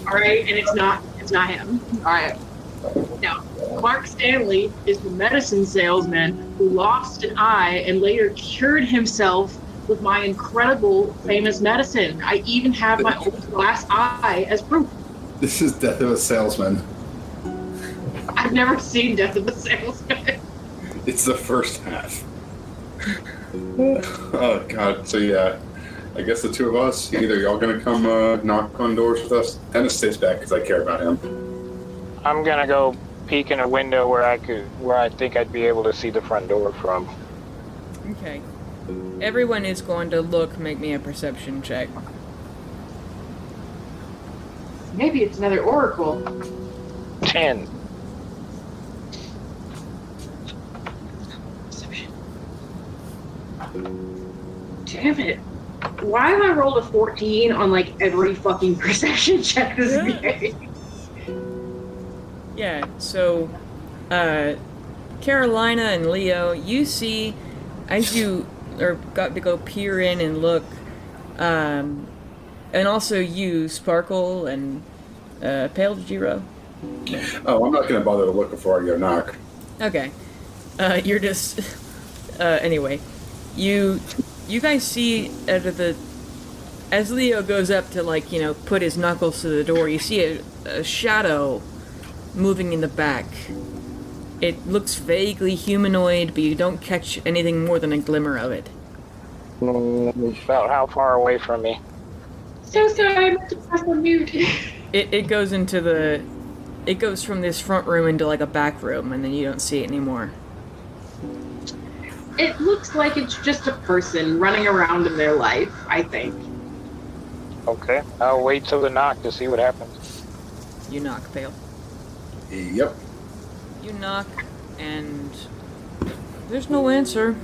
All right, and it's not him. All right. Now, Clark Stanley is the medicine salesman who lost an eye and later cured himself with my incredible famous medicine. I even have my old glass eye as proof. This is Death of a Salesman. I've never seen Death of a Salesman. It's the first half. Oh god, so yeah. I guess the two of us, either y'all gonna come knock on doors with us. Dennis stays back because I care about him. I'm gonna go peek in a window where I think I'd be able to see the front door from. Okay. Everyone is going to make me a perception check. Maybe it's another oracle. 10. Damn it. Why have I rolled a 14 on like every fucking perception check this game? Yeah, so, Carolina and Leo, you see, as you got to go peer in and look, and also you, Sparkle and Pale, did you row? Oh, I'm not gonna bother to look before I go knock. Okay. You're just, anyway, you guys see out of as Leo goes up to put his knuckles to the door, you see a shadow moving in the back. It looks vaguely humanoid, but you don't catch anything more than a glimmer of it. About how far away from me? So sorry, I meant to press on mute. It goes it goes from this front room into a back room, and then you don't see it anymore. It looks like it's just a person running around in their life, I think. Okay, I'll wait till the knock to see what happens. You knock, Pale. Yep. You knock, and there's no answer.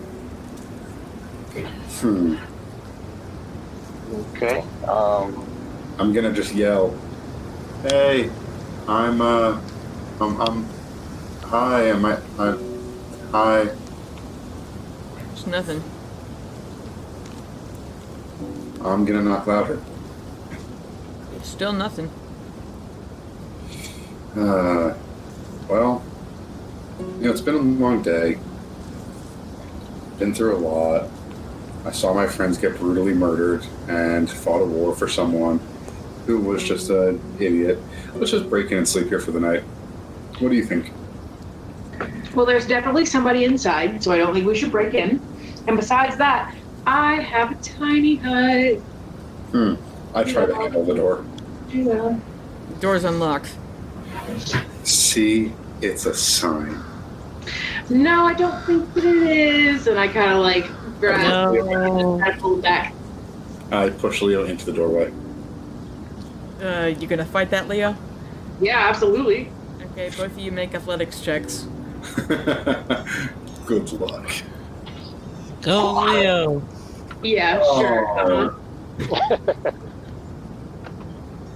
Okay. I'm gonna just yell, "Hey, hi, Hi. It's nothing. I'm gonna knock louder. It's still nothing. Well, it's been a long day. Been through a lot. I saw my friends get brutally murdered and fought a war for someone who was just an idiot. Let's just break in and sleep here for the night. What do you think? Well, there's definitely somebody inside, so I don't think we should break in. And besides that, I have a tiny hut. I try to handle the door. Yeah. Door's unlocked. See, it's a sign. No, I don't think that it is. And I kind of like grab it and I pull it back. I push Leo into the doorway. You gonna fight that, Leo? Yeah, absolutely. Okay, both of you make athletics checks. Good luck. Go, Leo. Yeah, sure.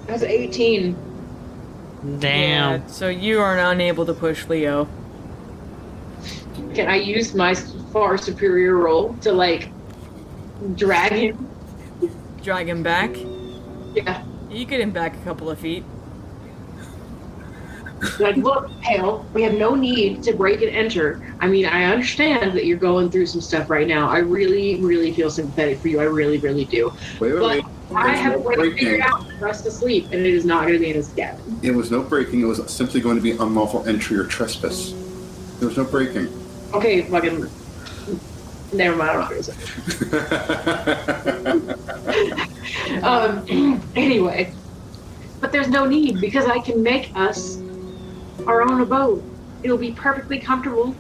That's 18. Damn. Yeah, so you are unable to push Leo. Can I use my far superior roll to like drag him? Drag him back. Yeah. You get him back a couple of feet. Like, look, Hale, we have no need to break and enter. I mean, I understand that you're going through some stuff right now. I really, really feel sympathetic for you. I really, really do. Wait. I have a way to figure out for us to sleep, and it is not going to be in this cabin. It was no breaking. It was simply going to be unlawful entry or trespass. There was no breaking. Okay, fucking. Never mind. I'm not going to say. Anyway, but there's no need because I can make us our own abode. It'll be perfectly comfortable.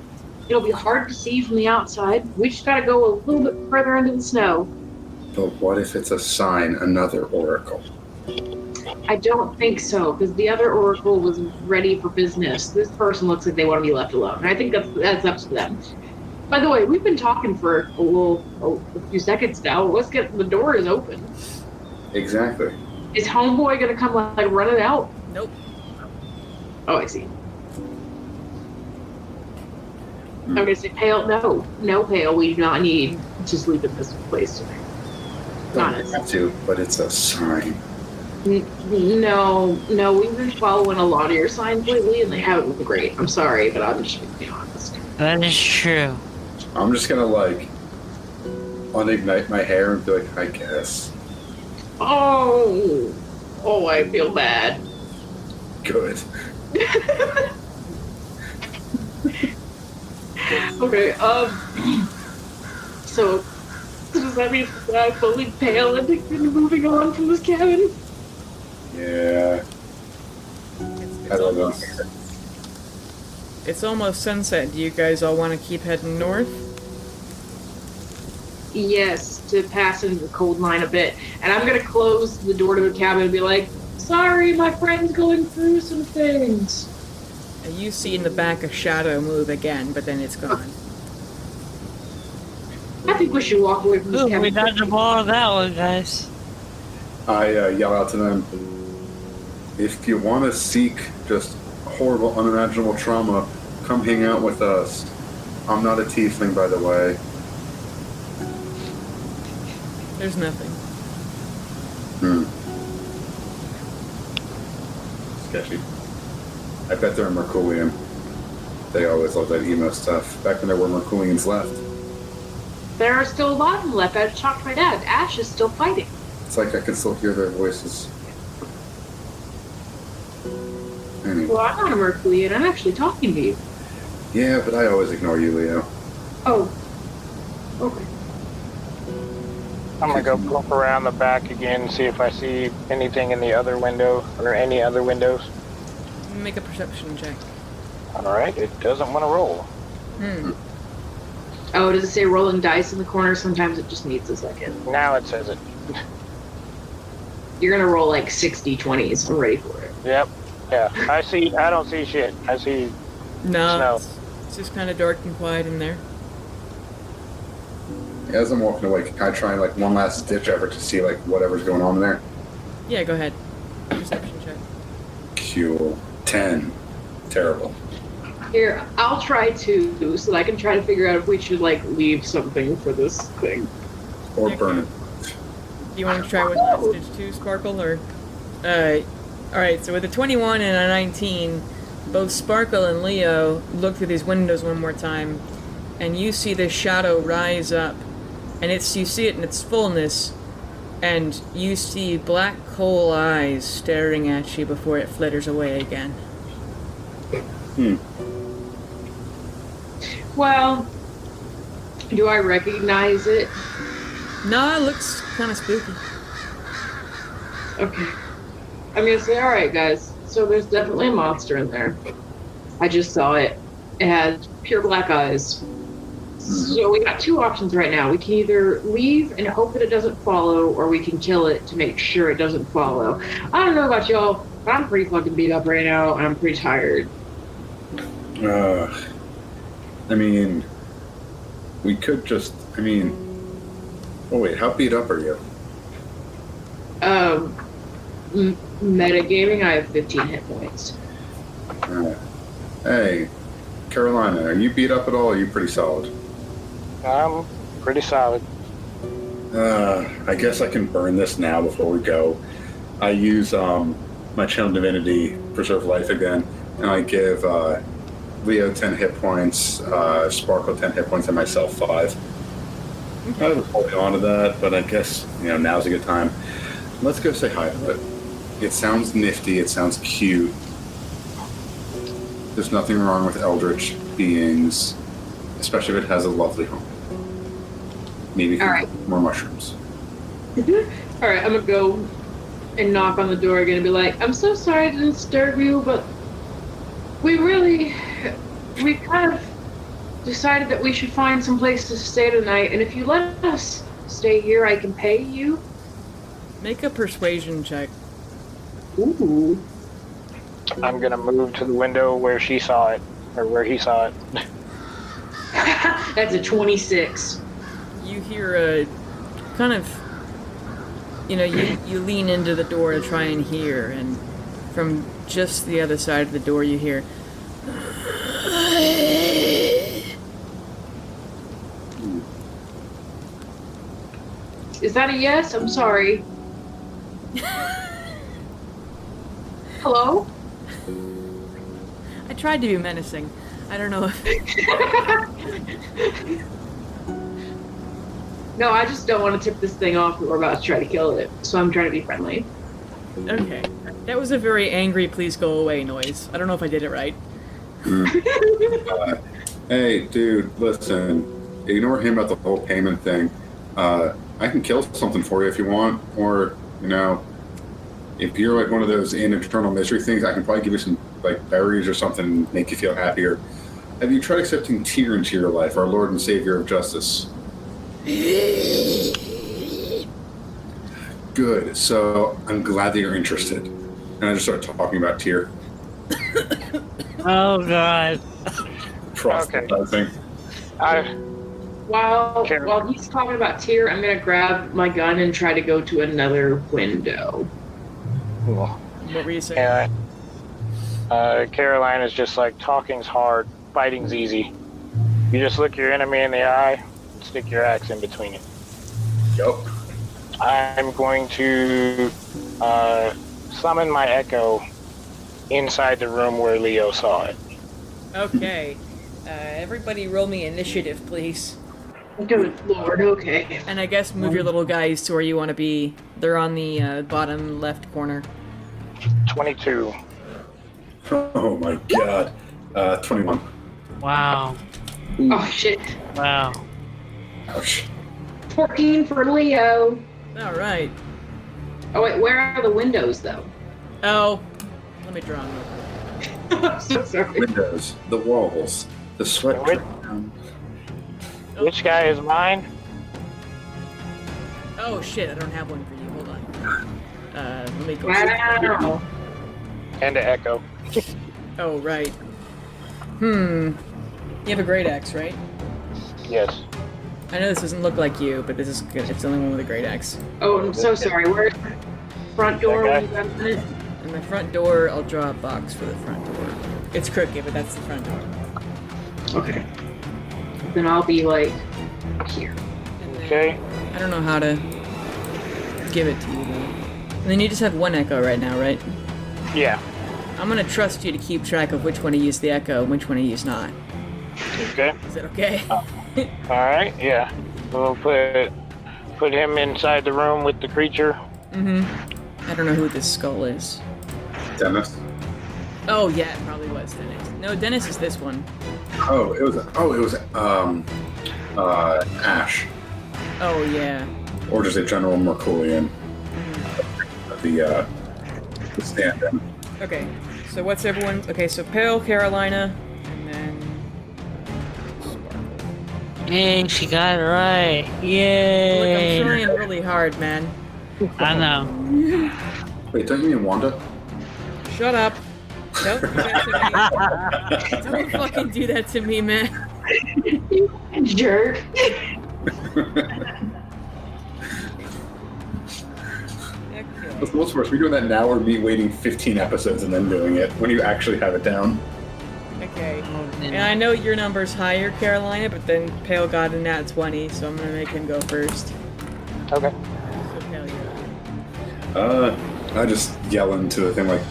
It'll be hard to see from the outside. We just got to go a little bit further into the snow. But what if it's a sign, another oracle? I don't think so, because the other oracle was ready for business. This person looks like they want to be left alone. And I think that's up to them. By the way, we've been talking for a few seconds now. Let's get the door is open. Exactly. Is homeboy gonna come like running out? Nope. Oh, I see. I'm gonna say, Pale, no, Pale. We do not need to sleep in this place tonight. Don't have to, but it's a sign. No, we've been following a lot of your signs lately, and they haven't been great. I'm sorry, but I'm just being honest. That is true. I'm just gonna like unignite my hair and be like, I guess. Oh, I feel bad. Good. Okay, so does that mean I'm fully pale and moving on from this cabin? Yeah. I don't know. It's almost sunset. Do you guys all want to keep heading north? Yes, to pass into the cold line a bit. And I'm gonna close the door to the cabin and be like, sorry, my friend's going through some things. And you see in the back a shadow move again, but then it's gone. I think we should walk away from this Ooh, cabin. we dodged the ball of that one, guys. I yell out to them, if you want to seek just horrible, unimaginable trauma, come hang out with us. I'm not a tiefling, by the way. There's nothing. Sketchy. I bet they're in Merculian. They always love that emo stuff. Back when there were Merculians left. There are still a lot of them left. I talked to my dad. Ash is still fighting. It's like I can still hear their voices. Anyway. Well, I'm not a Mercury, and I'm actually talking to you. Yeah, but I always ignore you, Leo. Oh. Okay. I'm gonna go look around the back again and see if I see anything in the other window or any other windows. Make a perception check. Alright, it doesn't want to roll. Oh, does it say rolling dice in the corner? Sometimes it just needs a second. Now it says it. You're gonna roll like 60 20s. I'm ready for it. Yep. Yeah. I don't see shit. I see No, snow. it's just kind of dark and quiet in there. As I'm walking away, can I try and like one last ditch effort to see like whatever's going on in there? Yeah, go ahead. Perception check. Cool. 10. Terrible. Here, I'll try to, so that I can try to figure out if we should, like, leave something for this thing. Or burn it. Do you want to try with Stitch 2, Sparkle, or... Alright, so with a 21 and a 19, both Sparkle and Leo look through these windows one more time, and you see this shadow rise up, and you see it in its fullness, and you see black coal eyes staring at you before it flitters away again. Well, do I recognize it? Nah, it looks kind of spooky. Okay. I'm gonna say, alright guys, so there's definitely a monster in there. I just saw it. It had pure black eyes. So we got two options right now. We can either leave and hope that it doesn't follow, or we can kill it to make sure it doesn't follow. I don't know about y'all, but I'm pretty fucking beat up right now, and I'm pretty tired. I mean, we could just, oh wait, how beat up are you? Metagaming, I have 15 hit points. Hey, Carolina, are you beat up at all, or are you pretty solid? I'm pretty solid. I guess I can burn this now before we go. I use my Channel Divinity, Preserve Life again, and I give Leo 10 hit points, Sparkle 10 hit points, and myself 5. I was holding on to that, but I guess, now's a good time. Let's go say hi to it. It sounds nifty, it sounds cute. There's nothing wrong with eldritch beings, especially if it has a lovely home. Maybe more mushrooms. Alright, I'm gonna go and knock on the door again and be like, I'm so sorry to disturb you, but we kind of decided that we should find some place to stay tonight, and if you let us stay here, I can pay you. Make a persuasion check. Ooh. I'm gonna move to the window where she saw it, or where he saw it. That's a 26. You hear a kind of, you lean into the door to try and hear, and from just the other side of the door you hear, Is that a yes? I'm sorry. Hello? I tried to be menacing. I don't know if... No, I just don't want to tip this thing off that we're about to try to kill it, so I'm trying to be friendly. Okay. That was a very angry please go away noise. I don't know if I did it right. Hey, dude, listen. Ignore him about the whole payment thing. I can kill something for you if you want, or, if you're like one of those in eternal misery things, I can probably give you some like berries or something and make you feel happier. Have you tried accepting Tyr into your life, our Lord and Savior of Justice? Good. So I'm glad that you're interested. And I just start talking about Tyr. Oh God. Proselytizing. While he's talking about Tyr, I'm gonna grab my gun and try to go to another window. Cool. What were you saying? Caroline is just like, talking's hard, fighting's easy. You just look your enemy in the eye and stick your axe in between it. Yep. I'm going to summon my echo inside the room where Leo saw it. Okay. Everybody roll me initiative, please. Good Lord, okay. And I guess move your little guys to where you want to be. They're on the bottom left corner. 22. Oh my God. 21. Wow. Oh shit. Wow. Ouch. 14 for Leo. Alright. Oh wait, where are the windows though? Oh. Let me draw them. I'm so sorry. Windows, the walls, the sweat. Which guy is mine? Oh shit, I don't have one for you. Hold on. Let me go. Wow. And an echo. Oh, right. You have a great axe, right? Yes. I know this doesn't look like you, but this is good. It's the only one with a great axe. Oh, I'm so sorry. Where's the front door? Okay. When you got a minute? And the front door, I'll draw a box for the front door. It's crooked, but that's the front door. Okay. Then I'll be like here. Okay. I don't know how to give it to you, though. And then you just have one echo right now, right? Yeah. I'm gonna trust you to keep track of which one to use the echo and which one to use not. Okay. Is that okay? All right. Yeah. We'll put him inside the room with the creature. Mm-hmm. I don't know who this skull is. Dennis. Oh yeah, it probably was Dennis. No, Dennis is this one. It was Ash, Oh yeah. or just a general Merculian. The stand-in. Okay, so what's everyone? Okay, so Pale, Carolina, and then Sparkle. Yay, she got it right. Look, Yay. I'm trying really hard, man. I know. Wait, don't you mean Wanda? Shut up. Don't do that to me. Don't fucking do that to me, man. Jerk. What's most worse, we doing that now or me waiting 15 episodes and then doing it when you actually have it down? Okay. And I know your number's higher, Carolina, but then Pale got a nat 20, so I'm gonna make him go first. Okay. So Pale, you're up. I just yell into the thing like,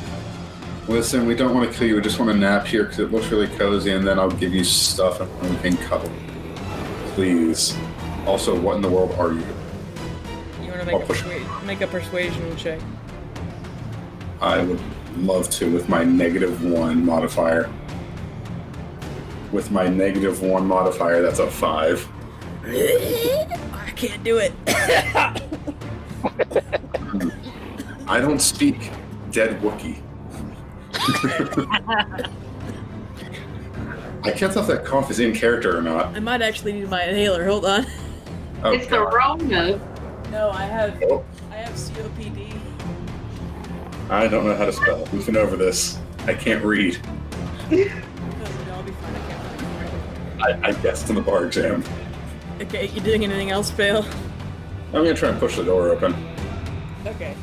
listen, we don't want to kill you, we just want to nap here because it looks really cozy and then I'll give you stuff and we can cuddle. Please. Also, what in the world are you? You wanna make a persuasion check? I would love to with my -1 modifier. With my -1 modifier, that's a 5. I can't do it. I don't speak dead Wookiee. I can't tell if that cough is in character or not. I might actually need my inhaler. Hold on. Oh, It's the God. Rona. No, I have Oh, COPD. I don't know how to spell. We've been over this. I can't read. I'll be fine. I can't find I guessed in the bar exam. it. Okay, you doing anything else, Pale? I'm gonna try and push the door open. Okay.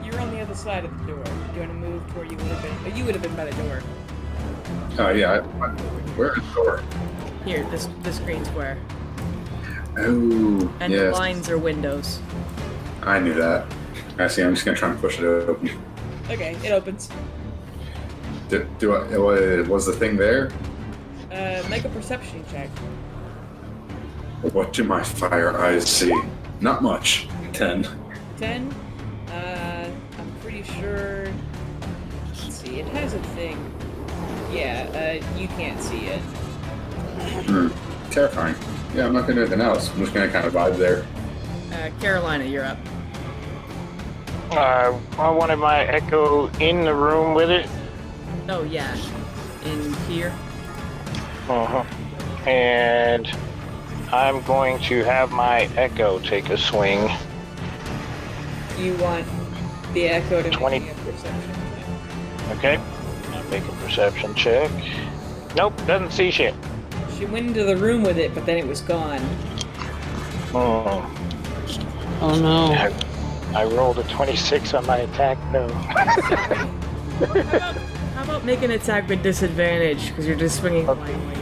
You're on the other side of the door. Do you want to move to where you would have been? You would have been by the door. Yeah. Where is the door? Here, this green square. Oh, And the lines are windows. I knew that. I see. I'm just gonna try and push it open. Okay, it opens. Was the thing there? Make a perception check. What do my fire eyes see? Not much. 10. 10. I'm pretty sure. Let's see. It has a thing. Yeah. You can't see it. Terrifying. Yeah, I'm not gonna do anything else. I'm just gonna kind of vibe there. Carolina, you're up. I wanted my echo in the room with it. Oh yeah. In here. Uh-huh. And I'm going to have my echo take a swing. You want the echo to 20. make a perception check. Okay. I'll make a perception check. Nope, doesn't see shit. She went into the room with it, but then it was gone. Oh. Oh no. I rolled a 26 on my attack, no. How about make an attack with disadvantage, because you're just swinging blindly?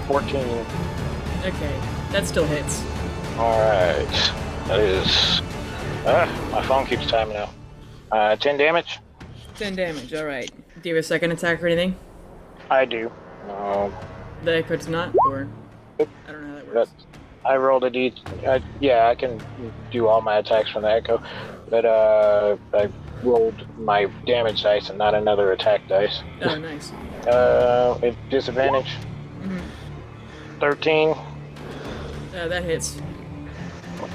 14. Okay, that still hits. Alright. That is... my phone keeps timing out. 10 damage? 10 damage, alright. Do you have a second attack or anything? I do. The echo does not, or? I don't know how that But works. I rolled a D... yeah, I can do all my attacks from the echo. But, I rolled my damage dice and not another attack dice. Oh, nice. At disadvantage. 13. That hits.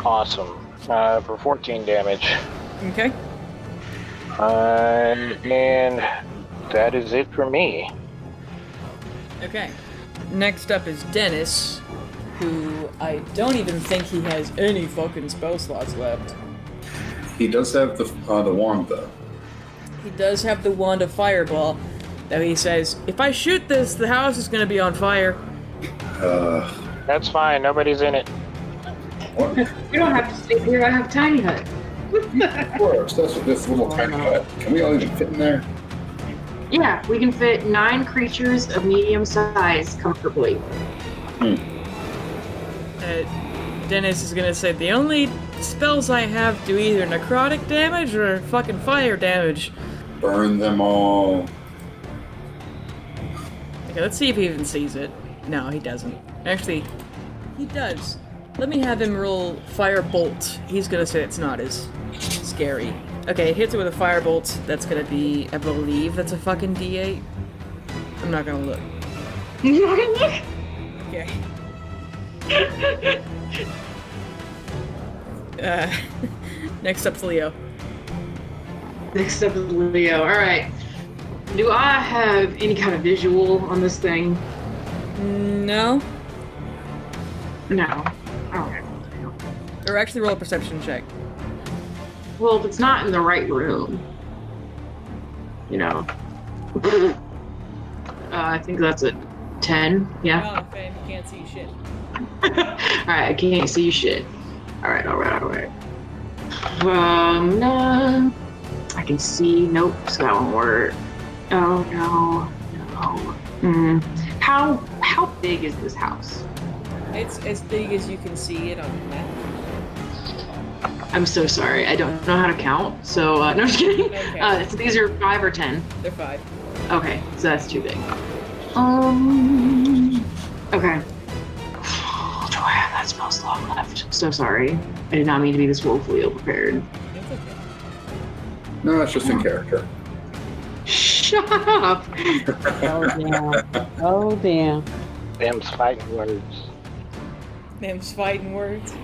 Awesome. For 14 damage. Okay. And that is it for me. Okay. Next up is Dennis, who I don't even think he has any fucking spell slots left. He does have the wand though. He does have the wand of fireball, though he says, if I shoot this, the house is gonna be on fire. That's fine. Nobody's in it. What? You don't have to stay here. I have tiny hut. We're obsessed with this little tiny hut. Can we all even fit in there? Yeah, we can fit 9 creatures of medium size comfortably. Dennis is gonna say the only spells I have do either necrotic damage or fucking fire damage. Burn them all. Okay, let's see if he even sees it. No, he doesn't. Actually, he does. Let me have him roll Firebolt. He's gonna say it's not as scary. Okay, hits it with a Firebolt. That's gonna be, I believe that's a fucking D8. I'm not gonna look. Okay. Next up's Leo. Next up is Leo. Alright. Do I have any kind of visual on this thing? No. No. Okay. Or actually roll a perception check. Well, if it's not in the right room, you know. I think that's a 10. Yeah. Oh, fam, you can't see shit. Alright, I can't see shit. Alright. No. I can see. Nope, so that won't work. Oh, no. How big is this house? It's as big as you can see it on the map. I'm so sorry. I don't know how to count, so, no, I'm just kidding. Okay. So these are 5 or 10. They're 5. Okay, so that's too big. Okay. Do I have that spell slot left? So sorry. I did not mean to be this woefully ill-prepared. It's okay. No, that's just in character. Shut up! Oh damn. Oh damn. Them's fighting words. Them's fighting words.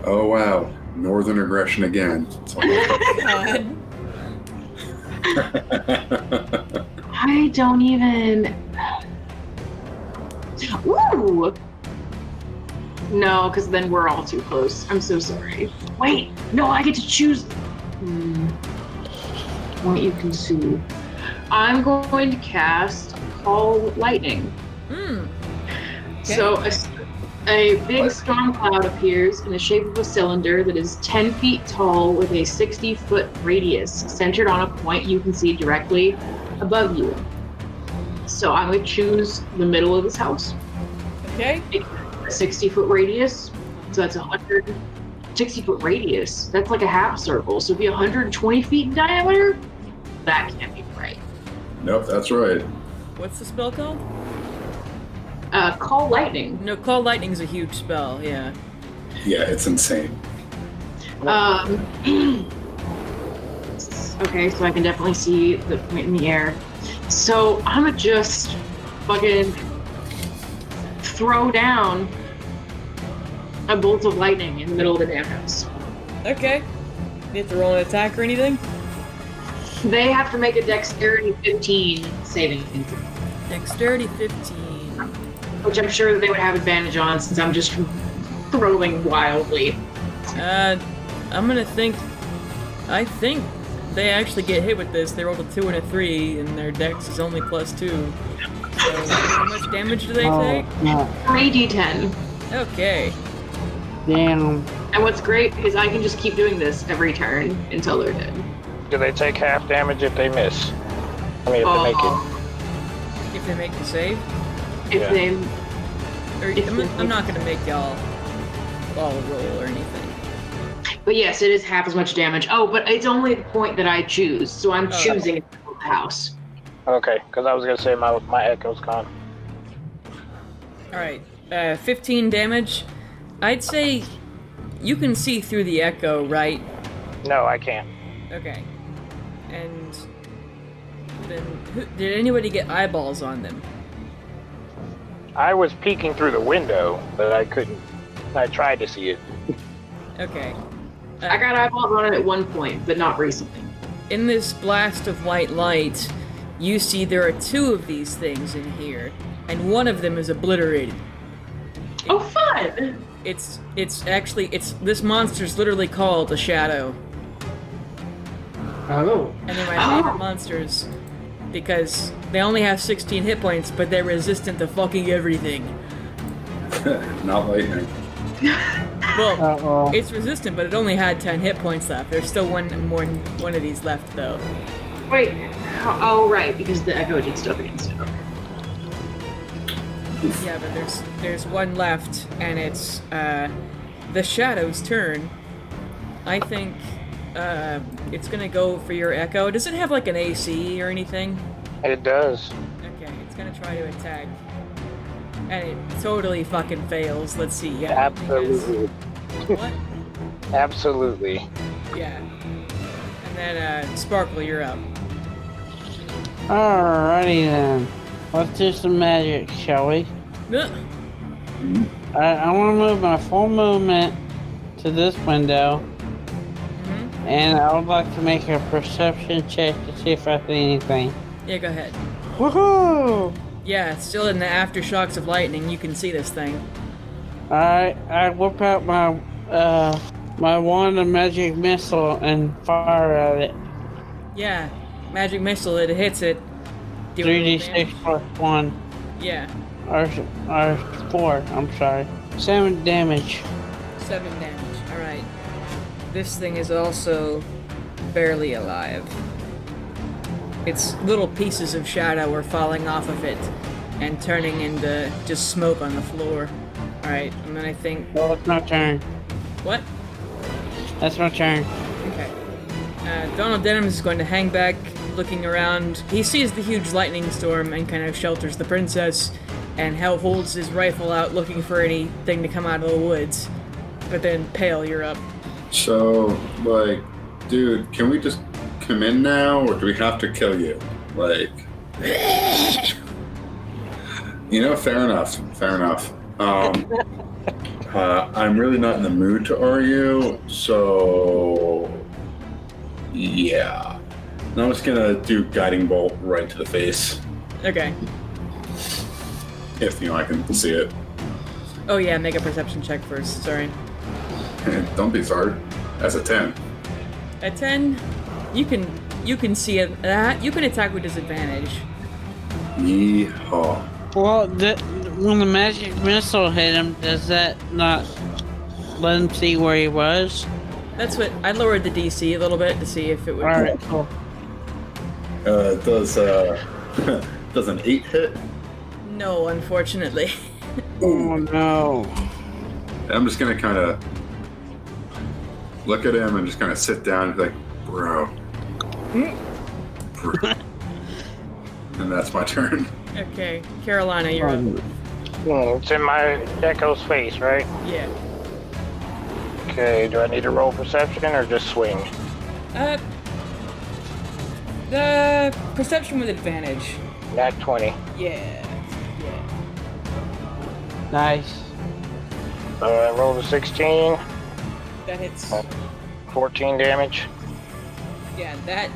Oh wow, northern aggression again. It's almost God. I don't even... Ooh! No, because then we're all too close. I'm so sorry. Wait! No, I get to choose... What you can see. I'm going to cast Call Lightning. Okay. So a big storm cloud appears in the shape of a cylinder that is 10 feet tall with a 60-foot radius centered on a point you can see directly above you. So I'm going to choose the middle of this house. Okay. A 60-foot radius. So that's 160-foot radius. That's like a half circle. So it'd be 120 feet in diameter? That can't be right. Nope, that's right. What's the spell called? Call Lightning. No, Call Lightning's a huge spell, yeah. Yeah, it's insane. Okay, so I can definitely see the point in the air. So I'm gonna just fucking throw down a bolt of lightning in the middle of the damn house. Okay. You have to roll an attack or anything? They have to make a dexterity 15 saving throw, Dexterity 15. which I'm sure that they would have advantage on since I'm just throwing wildly. I'm gonna think... I think they actually get hit with this. They rolled a 2 and a 3, and their dex is only +2. So, how much damage do they take? No. 3d10. Okay. Damn. And what's great is I can just keep doing this every turn until they're dead. Do they take half damage if they miss? I mean, if they make it. If they make the save? If Yeah. they... Or, I'm not gonna make y'all all roll or anything. But yes, it is half as much damage. Oh, but it's only the point that I choose, so I'm choosing the house. Okay, because I was gonna say my echo's gone. Alright, 15 damage. I'd say you can see through the echo, right? No, I can't. Okay. And then, did anybody get eyeballs on them? I was peeking through the window, but I couldn't. I tried to see it. Okay. I got eyeballs on it at one point, but not recently. In this blast of white light, you see there are 2 of these things in here, and one of them is obliterated. Oh, fun! It's this monster's literally called a shadow. Oh. And they're my favorite monsters because they only have 16 hit points, but they're resistant to fucking everything. Not lightning. Well, it's resistant, but it only had 10 hit points left. There's still one of these left, though. Wait. Oh, right, because the echo did stuff against it. Okay. Yeah, but there's one left, and it's the shadow's turn. I think it's gonna go for your echo. Does it have like an AC or anything? It does. Okay, it's gonna try to attack, and it totally fucking fails. Let's see. Yeah. Absolutely. What? Absolutely. Yeah. And then Sparkle, you're up. Alrighty then. Let's do some magic, shall we? Ugh. I want to move my full movement to this window, and I would like to make a perception check to see if I see anything. Yeah, go ahead. Woohoo! Yeah, it's still in the aftershocks of lightning. You can see this thing. Alright, I whip out my my wand of magic missile and fire at it. Yeah, magic missile. It hits it. Do a little 3d6 damage. plus 1. Yeah, Or 4, I'm sorry. 7 damage. 7 damage. All right. This thing is also barely alive. Its little pieces of shadow are falling off of it and turning into just smoke on the floor. All right, and then I think Well, it's my turn. what? That's my turn. Okay. Donald Denham is going to hang back, looking around. He sees the huge lightning storm and kind of shelters the princess, and Hal holds his rifle out, looking for anything to come out of the woods. But then, Pale, you're up. So, like, dude, can we just come in now, or do we have to kill you? Like, fair enough. Fair enough. I'm really not in the mood to argue, so yeah. I'm just gonna do guiding bolt right to the face, Okay. if I can see it. Oh yeah, make a perception check first. Sorry. Don't be sorry. That's a 10. At 10, you can see it. You can attack with disadvantage. Yeehaw. Well, when the magic missile hit him, does that not let him see where he was? That's what I lowered the DC a little bit to see if it would. Alright, cool. Does an 8 hit? No, unfortunately. Oh no. I'm just gonna kind of look at him and just kind of sit down and be like, bro. And that's my turn. Okay, Carolina, you're up. It's in my Echo's face, right? Yeah. Okay, do I need to roll perception or just swing? The perception with advantage. Nat 20. Yeah. Nice. I rolled a 16, That hits. 14 damage. Yeah, that.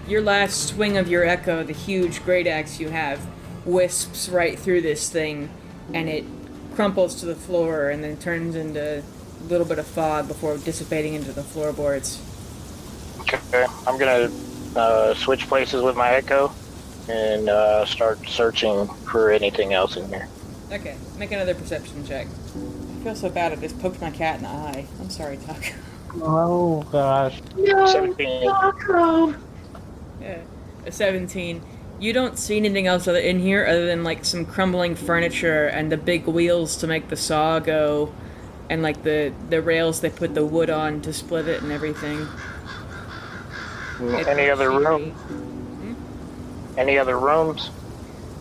Your last swing of your echo, the huge great axe you have, wisps right through this thing, and it crumples to the floor and then turns into a little bit of fog before dissipating into the floorboards. Okay, I'm gonna switch places with my Echo and start searching for anything else in here. Okay, make another perception check. I feel so bad I just poked my cat in the eye. I'm sorry, Taco. Oh gosh. No, 17. Taco. Yeah, a 17. You don't see anything else in here other than like some crumbling furniture and the big wheels to make the saw go, and like the rails they put the wood on to split it and everything. Any other room? Any other rooms?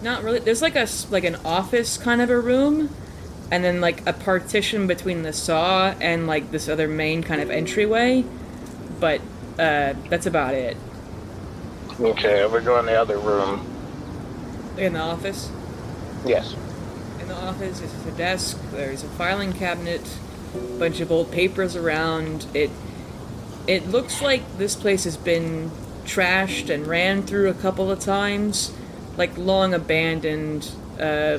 Not really. There's like an office kind of a room, and then like a partition between the saw and like this other main kind of entryway, but that's about it. Okay, we're going the other room. In the office? Yes. In the office, there's a desk, there's a filing cabinet, a bunch of old papers around. It looks like this place has been trashed and ran through a couple of times, like long abandoned. I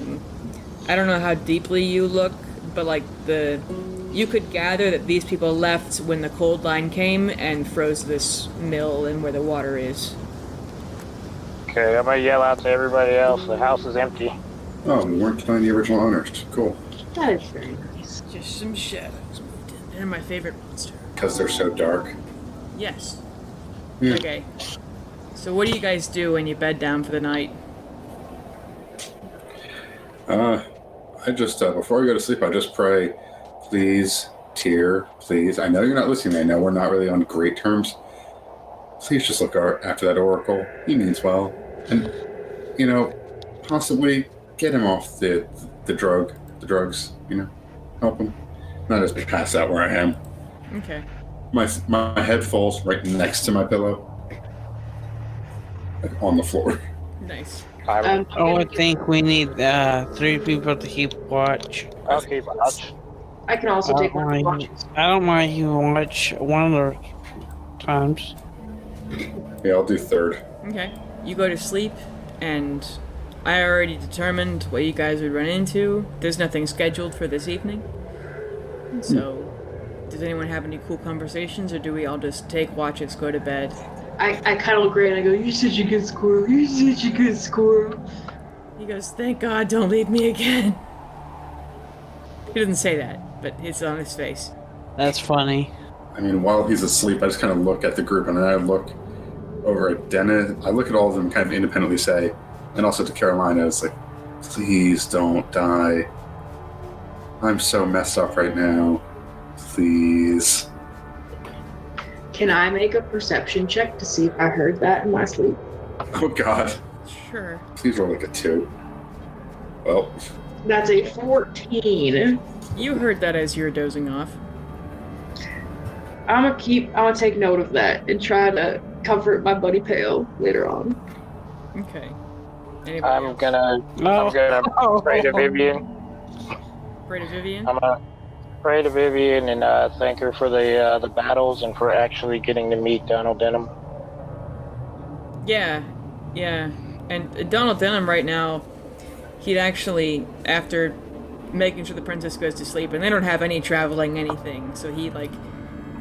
don't know how deeply you look, but like you could gather that these people left when the cold line came and froze this mill and where the water is. Okay, I'm gonna yell out to everybody else. The house is empty. Oh, we weren't killing the original owners. Cool. That is very nice. Just some shadows. They're my favorite monster. Because they're so dark. Yes. Yeah. Okay. So So what do you guys do when you bed down for the night? I just, before I go to sleep, I just pray, please, Tyr, please. I know you're not listening. I know we're not really on great terms. Please just look after that oracle. He means well. And, possibly get him off the drugs, help him. Not just pass out where I am. Okay. My head falls right next to my pillow. Like on the floor. Nice. I think we need 3 people to keep watch. I'll keep watch. I can also take one of the watches. I don't mind you watch one of the times. Yeah, I'll do third. Okay. You go to sleep, and I already determined what you guys would run into. There's nothing scheduled for this evening. So, does anyone have any cool conversations, or do we all just take watches, go to bed? I cuddle Gray and I go, "You're such a good squirrel. You're such a good squirrel." He goes, "Thank God, don't leave me again." He doesn't say that, but it's on his face. That's funny. I mean, while he's asleep, I just kind of look at the group, and then I look over at Dennis. I look at all of them, kind of independently say, and also to Carolina, it's like, please don't die. I'm so messed up right now. Please. Can I make a perception check to see if I heard that in my sleep? Oh, God. Sure. Please roll like a 2. Well. That's a 14. You heard that as you were dozing off. I'm gonna take note of that and try to comfort my buddy Pale later on. Okay. Anybody I'm else? gonna pray to Vivian. Pray to Vivian? I'm gonna pray to Vivian and thank her for the battles and for actually getting to meet Donald Denham. Yeah. And Donald Denham right now, he'd actually, after making sure the princess goes to sleep, and they don't have any traveling anything, so he,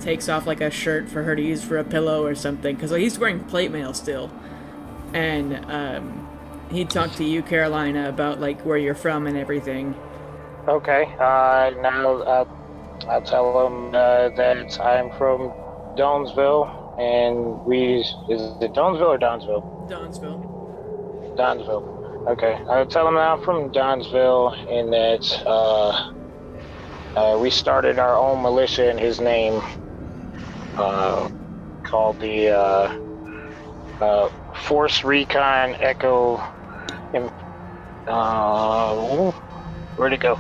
takes off, a shirt for her to use for a pillow or something, because he's wearing plate mail still. And, he talked to you, Carolina, about, where you're from and everything. Okay, now I'll tell him that I'm from Donsville, and is it Donsville or Donsville? Donsville. Okay, I'll tell him that I'm from Donsville, and that we started our own militia in his name, called the Force Recon Echo. Where'd it go?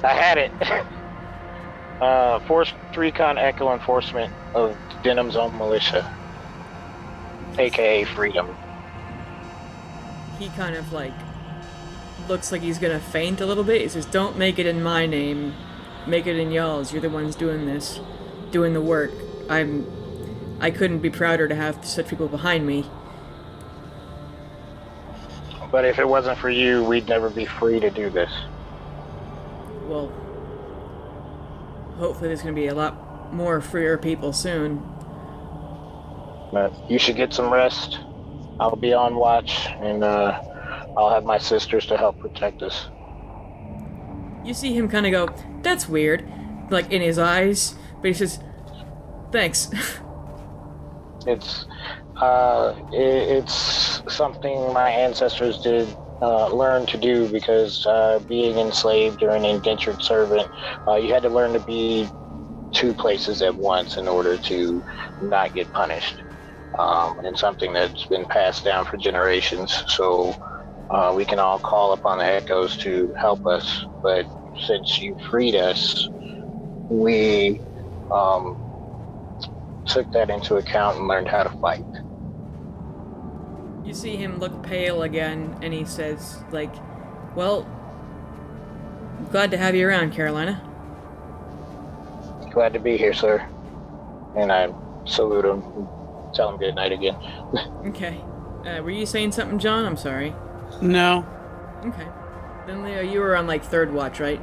I had it. Force Recon Echo Enforcement of Denham's own militia, aka Freedom. He kind of looks like he's gonna faint a little bit. He says, "Don't make it in my name, make it in y'all's. You're the ones doing this, doing the work. I couldn't be prouder to have such people behind me." But if it wasn't for you, we'd never be free to do this. Well, hopefully there's gonna be a lot more freer people soon. But you should get some rest. I'll be on watch, and I'll have my sisters to help protect us. You see him kind of go, "That's weird," in his eyes, but he says, "Thanks." It's something my ancestors did learn to do because being enslaved or an indentured servant, you had to learn to be 2 places at once in order to not get punished. And something that's been passed down for generations. So we can all call upon the echoes to help us. But since you freed us, we took that into account and learned how to fight. You see him look pale again, and he says, "Well, glad to have you around, Carolina." Glad to be here, sir. And I salute him. Tell him good night again. Okay. Were you saying something, John? I'm sorry. No. Okay. Then, Leo, you were on, 3rd watch, right?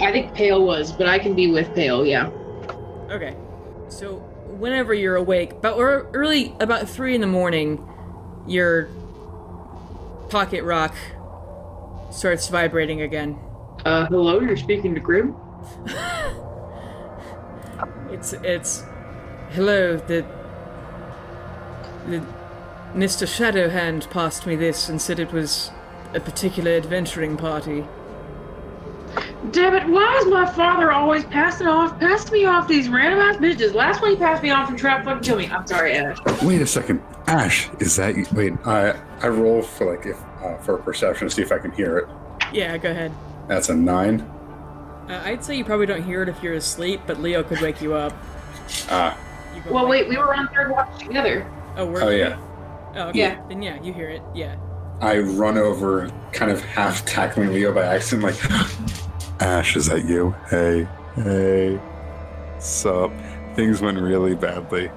I think Pale was, but I can be with Pale, yeah. Okay. So, whenever you're awake, about 3 in the morning, your pocket rock starts vibrating again. Hello, you're speaking to Grim? It's Hello, the Mr. Shadowhand passed me this and said it was a particular adventuring party. Damn it, why is my father always passing me off these random ass bitches? Last one he passed me off and tried to fucking kill me. I'm sorry, Ash. Wait a second. Ash, is that you? Wait, I roll for for a perception to see if I can hear it. Yeah, go ahead. That's a 9. I'd say you probably don't hear it if you're asleep, but Leo could wake you up. Well, wait, we were on third watch together. Oh, were Oh, you? yeah. Oh, okay. Yeah. Then yeah, you hear it. Yeah. I run over, kind of half tackling Leo by accident, like, Ash, is that you? Hey. Sup? Things went really badly.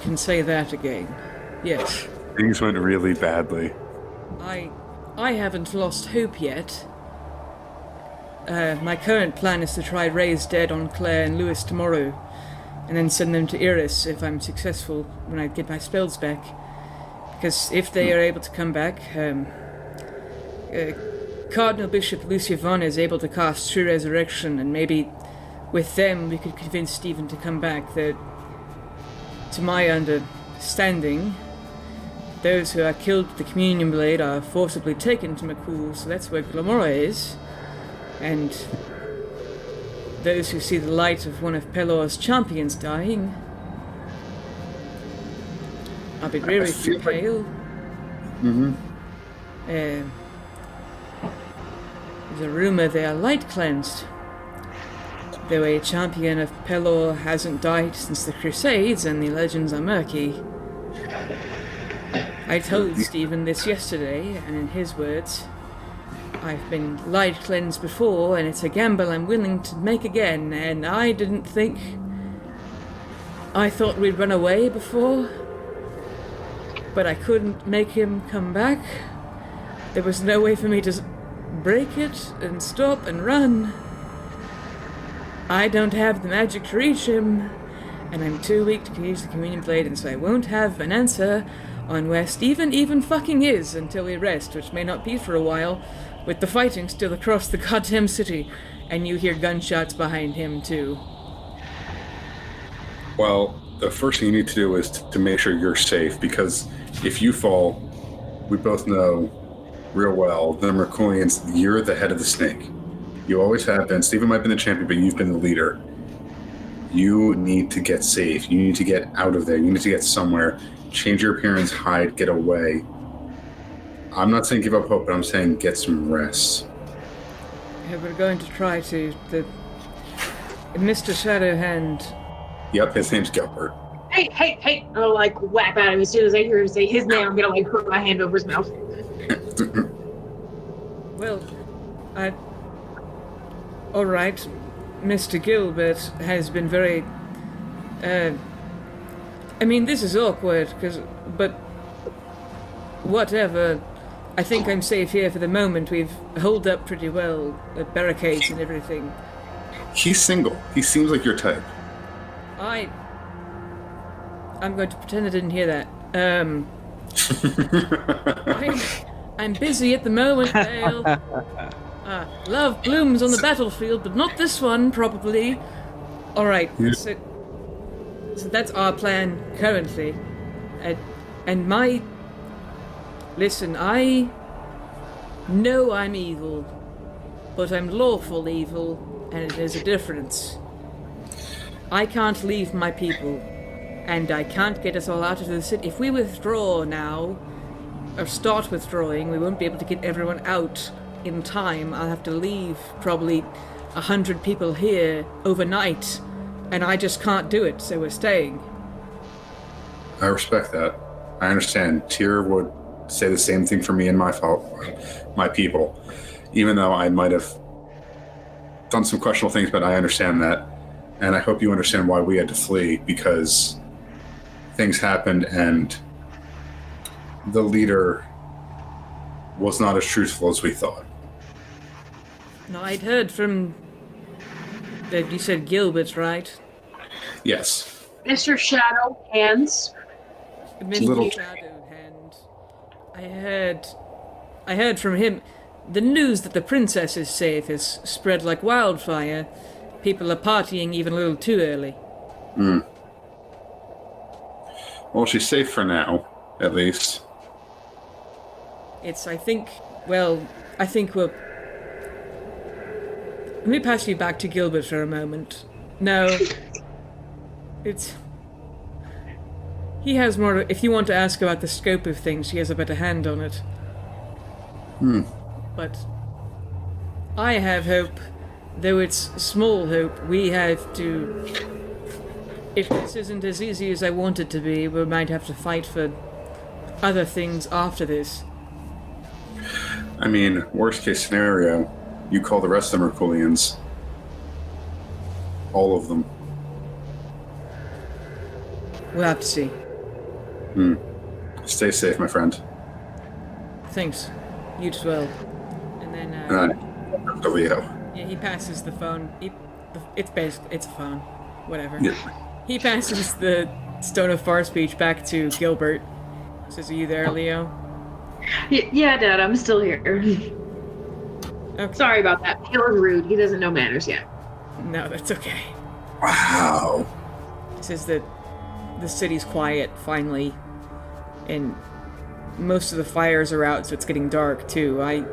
Can say that again. Yes. Things went really badly. I haven't lost hope yet. My current plan is to try raise dead on Claire and Lewis tomorrow, and then send them to Iris if I'm successful when I get my spells back. Because if they are able to come back, Cardinal Bishop Lucia Von is able to cast True Resurrection, and maybe with them we could convince Stephen to come back. That, to my understanding, those who are killed with the Communion Blade are forcibly taken to McCool, so that's where Glamora is. And those who see the light of one of Pelor's champions dying are be very pale. There's a rumor they are light cleansed. Though a champion of Pelor hasn't died since the Crusades and the legends are murky. I told Stephen this yesterday, and in his words, I've been light cleansed before, and it's a gamble I'm willing to make again, and I didn't think... I thought we'd run away before, but I couldn't make him come back. There was no way for me to break it and stop and run. I don't have the magic to reach him, and I'm too weak to use the Communion Blade, and so I won't have an answer on where Stephen even fucking is until we rest, which may not be for a while, with the fighting still across the goddamn city, and you hear gunshots behind him too. Well, the first thing you need to do is to make sure you're safe, because if you fall, we both know real well, the Mercurians, you're the head of the snake. You always have been. Stephen might have been the champion, but you've been the leader. You need to get safe. You need to get out of there. You need to get somewhere. Change your appearance, hide, get away. I'm not saying give up hope, but I'm saying get some rest. Yeah, we're going to try to. Mr. Shadowhand. Yep, his name's Gilbert. Hey! I'll whap at him as soon as I hear him say his name. I'm gonna put my hand over his mouth. Well, alright. Mr. Gilbert has been very... I mean, this is awkward, but whatever. I think I'm safe here for the moment. We've holed up pretty well, the barricades and everything. He's single. He seems like your type. I'm going to pretend I didn't hear that. I'm busy at the moment, Dale. Love blooms on the battlefield, but not this one, probably. Alright, Yeah. so that's our plan currently. Listen, I know I'm evil, but I'm lawful evil, and there's a difference. I can't leave my people, and I can't get us all out of the city. If we withdraw now, or start withdrawing, we won't be able to get everyone out in time. I'll have to leave probably 100 people here overnight, and I just can't do it, so we're staying. I respect that. I understand. Tyr would say the same thing for me and my people, even though I might have done some questionable things, but I understand that. And I hope you understand why we had to flee, because things happened and the leader was not as truthful as we thought. No, I'd heard from... you said Gilbert, right? Yes. Mr. Shadow Hands. Mr. Little- Shadowhand. I heard from him. The news that the princess is safe has spread like wildfire. People are partying even a little too early. Well, she's safe for now, at least. I think we'll... Let me pass you back to Gilbert for a moment. No. He has more... If you want to ask about the scope of things, he has a better hand on it. But I have hope, though it's small hope. We have to... If this isn't as easy as I want it to be, we might have to fight for other things after this. I mean, worst case scenario, you call the rest of them Herculeans. All of them. We'll have to see. Stay safe, my friend. Thanks. You as well. And then, Leo. yeah, he passes the phone. It's a phone. Whatever. Yeah. He passes the Stone of Far Speech back to Gilbert. Says, are you there, Leo? Yeah, Dad, I'm still here. Okay. Sorry about that. He was rude. He doesn't know manners yet. No, that's okay. Wow. He says that the city's quiet, finally. And most of the fires are out, so it's getting dark, too. I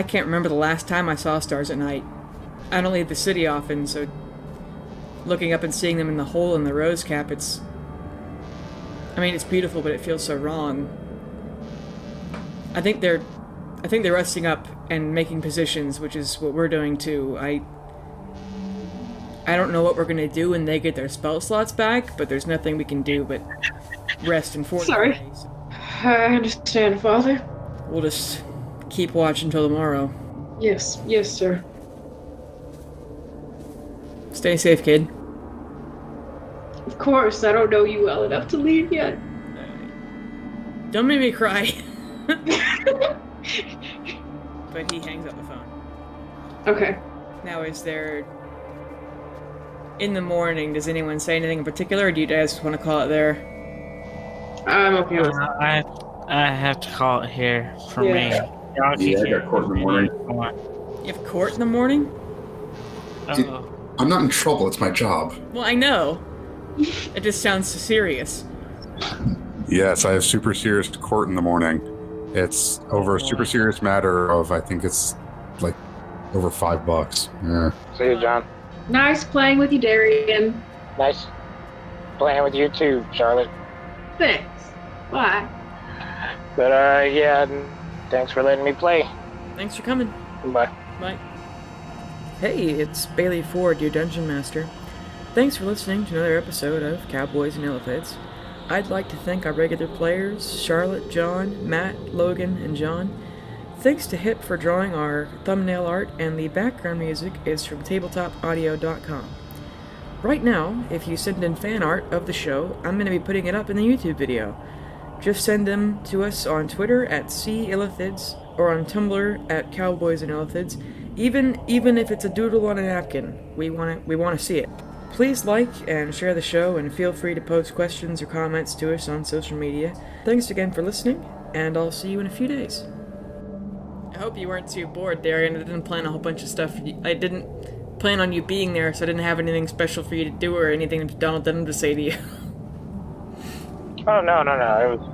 can't remember the last time I saw stars at night. I don't leave the city often, so looking up and seeing them in the hole in the rose cap, it's beautiful, but it feels so wrong. I think they're resting up and making positions, which is what we're doing too. I don't know what we're gonna do when they get their spell slots back, but there's nothing we can do but rest and fortify. Sorry. I understand, Father. We'll just keep watch until tomorrow. Yes, sir. Stay safe, kid. Of course, I don't know you well enough to leave yet. Don't make me cry. But he hangs up the phone. Okay. Now, is there... In the morning, does anyone say anything in particular, or do you guys want to call it there? I'm okay with I have to call it here for Yeah. me. Y'all Yeah, I can got court in the morning. You have court in the morning? Oh, I'm not in trouble. It's my job. Well, I know. It just sounds so serious. Yes, I have super serious court in the morning. It's over a super serious matter of, I think it's like over $5. Yeah. See you, John. Nice playing with you, Darian. Nice playing with you too, Charlotte. Thanks. Bye. But yeah, thanks for letting me play. Thanks for coming. Bye. Bye. Hey, it's Bailey Ford, your Dungeon Master. Thanks for listening to another episode of Cowboys and Illithids. I'd like to thank our regular players, Charlotte, John, Matt, Logan, and John. Thanks to Hip for drawing our thumbnail art, and the background music is from tabletopaudio.com. Right now, if you send in fan art of the show, I'm going to be putting it up in the YouTube video. Just send them to us on Twitter at @CIllithids or on Tumblr at Cowboys and Illithids. Even if it's a doodle on a napkin, we want to see it. Please like and share the show, and feel free to post questions or comments to us on social media. Thanks again for listening, and I'll see you in a few days. I hope you weren't too bored, Darian. I didn't plan a whole bunch of stuff. I didn't plan on you being there, so I didn't have anything special for you to do or anything Donald Dunham to say to you. Oh no,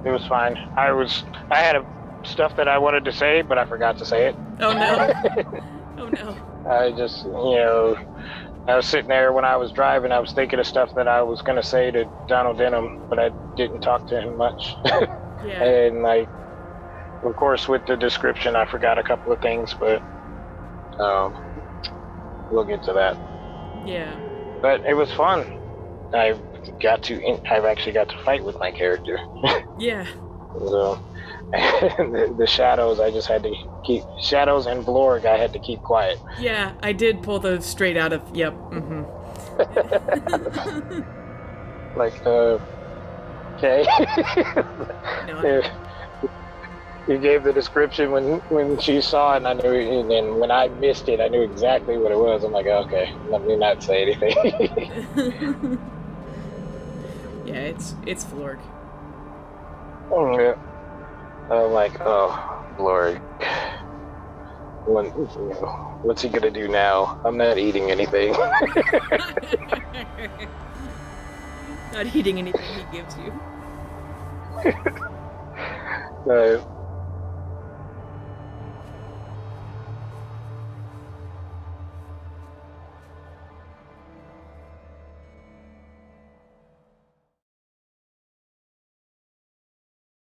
it was fine. I had stuff that I wanted to say, but I forgot to say it. Oh no. Oh no. I just, I was sitting there when I was driving, I was thinking of stuff that I was gonna say to Donald Denham, but I didn't talk to him much. Yeah. And of course, with the description, I forgot a couple of things, but we'll get to that. Yeah. But it was fun. I've actually got to fight with my character. Yeah. So, the shadows, I just had to keep shadows and Blorg. I had to keep quiet. Yeah, I did pull those straight out of. Yep. Mm-hmm. Okay. No. You gave the description when she saw it, and I knew, and then when I missed it, I knew exactly what it was. I'm like, okay, let me not say anything. Yeah, it's Florg. Oh, yeah. I'm like, oh, Lord. What's he gonna do now? I'm not eating anything. Not eating anything he gives you. So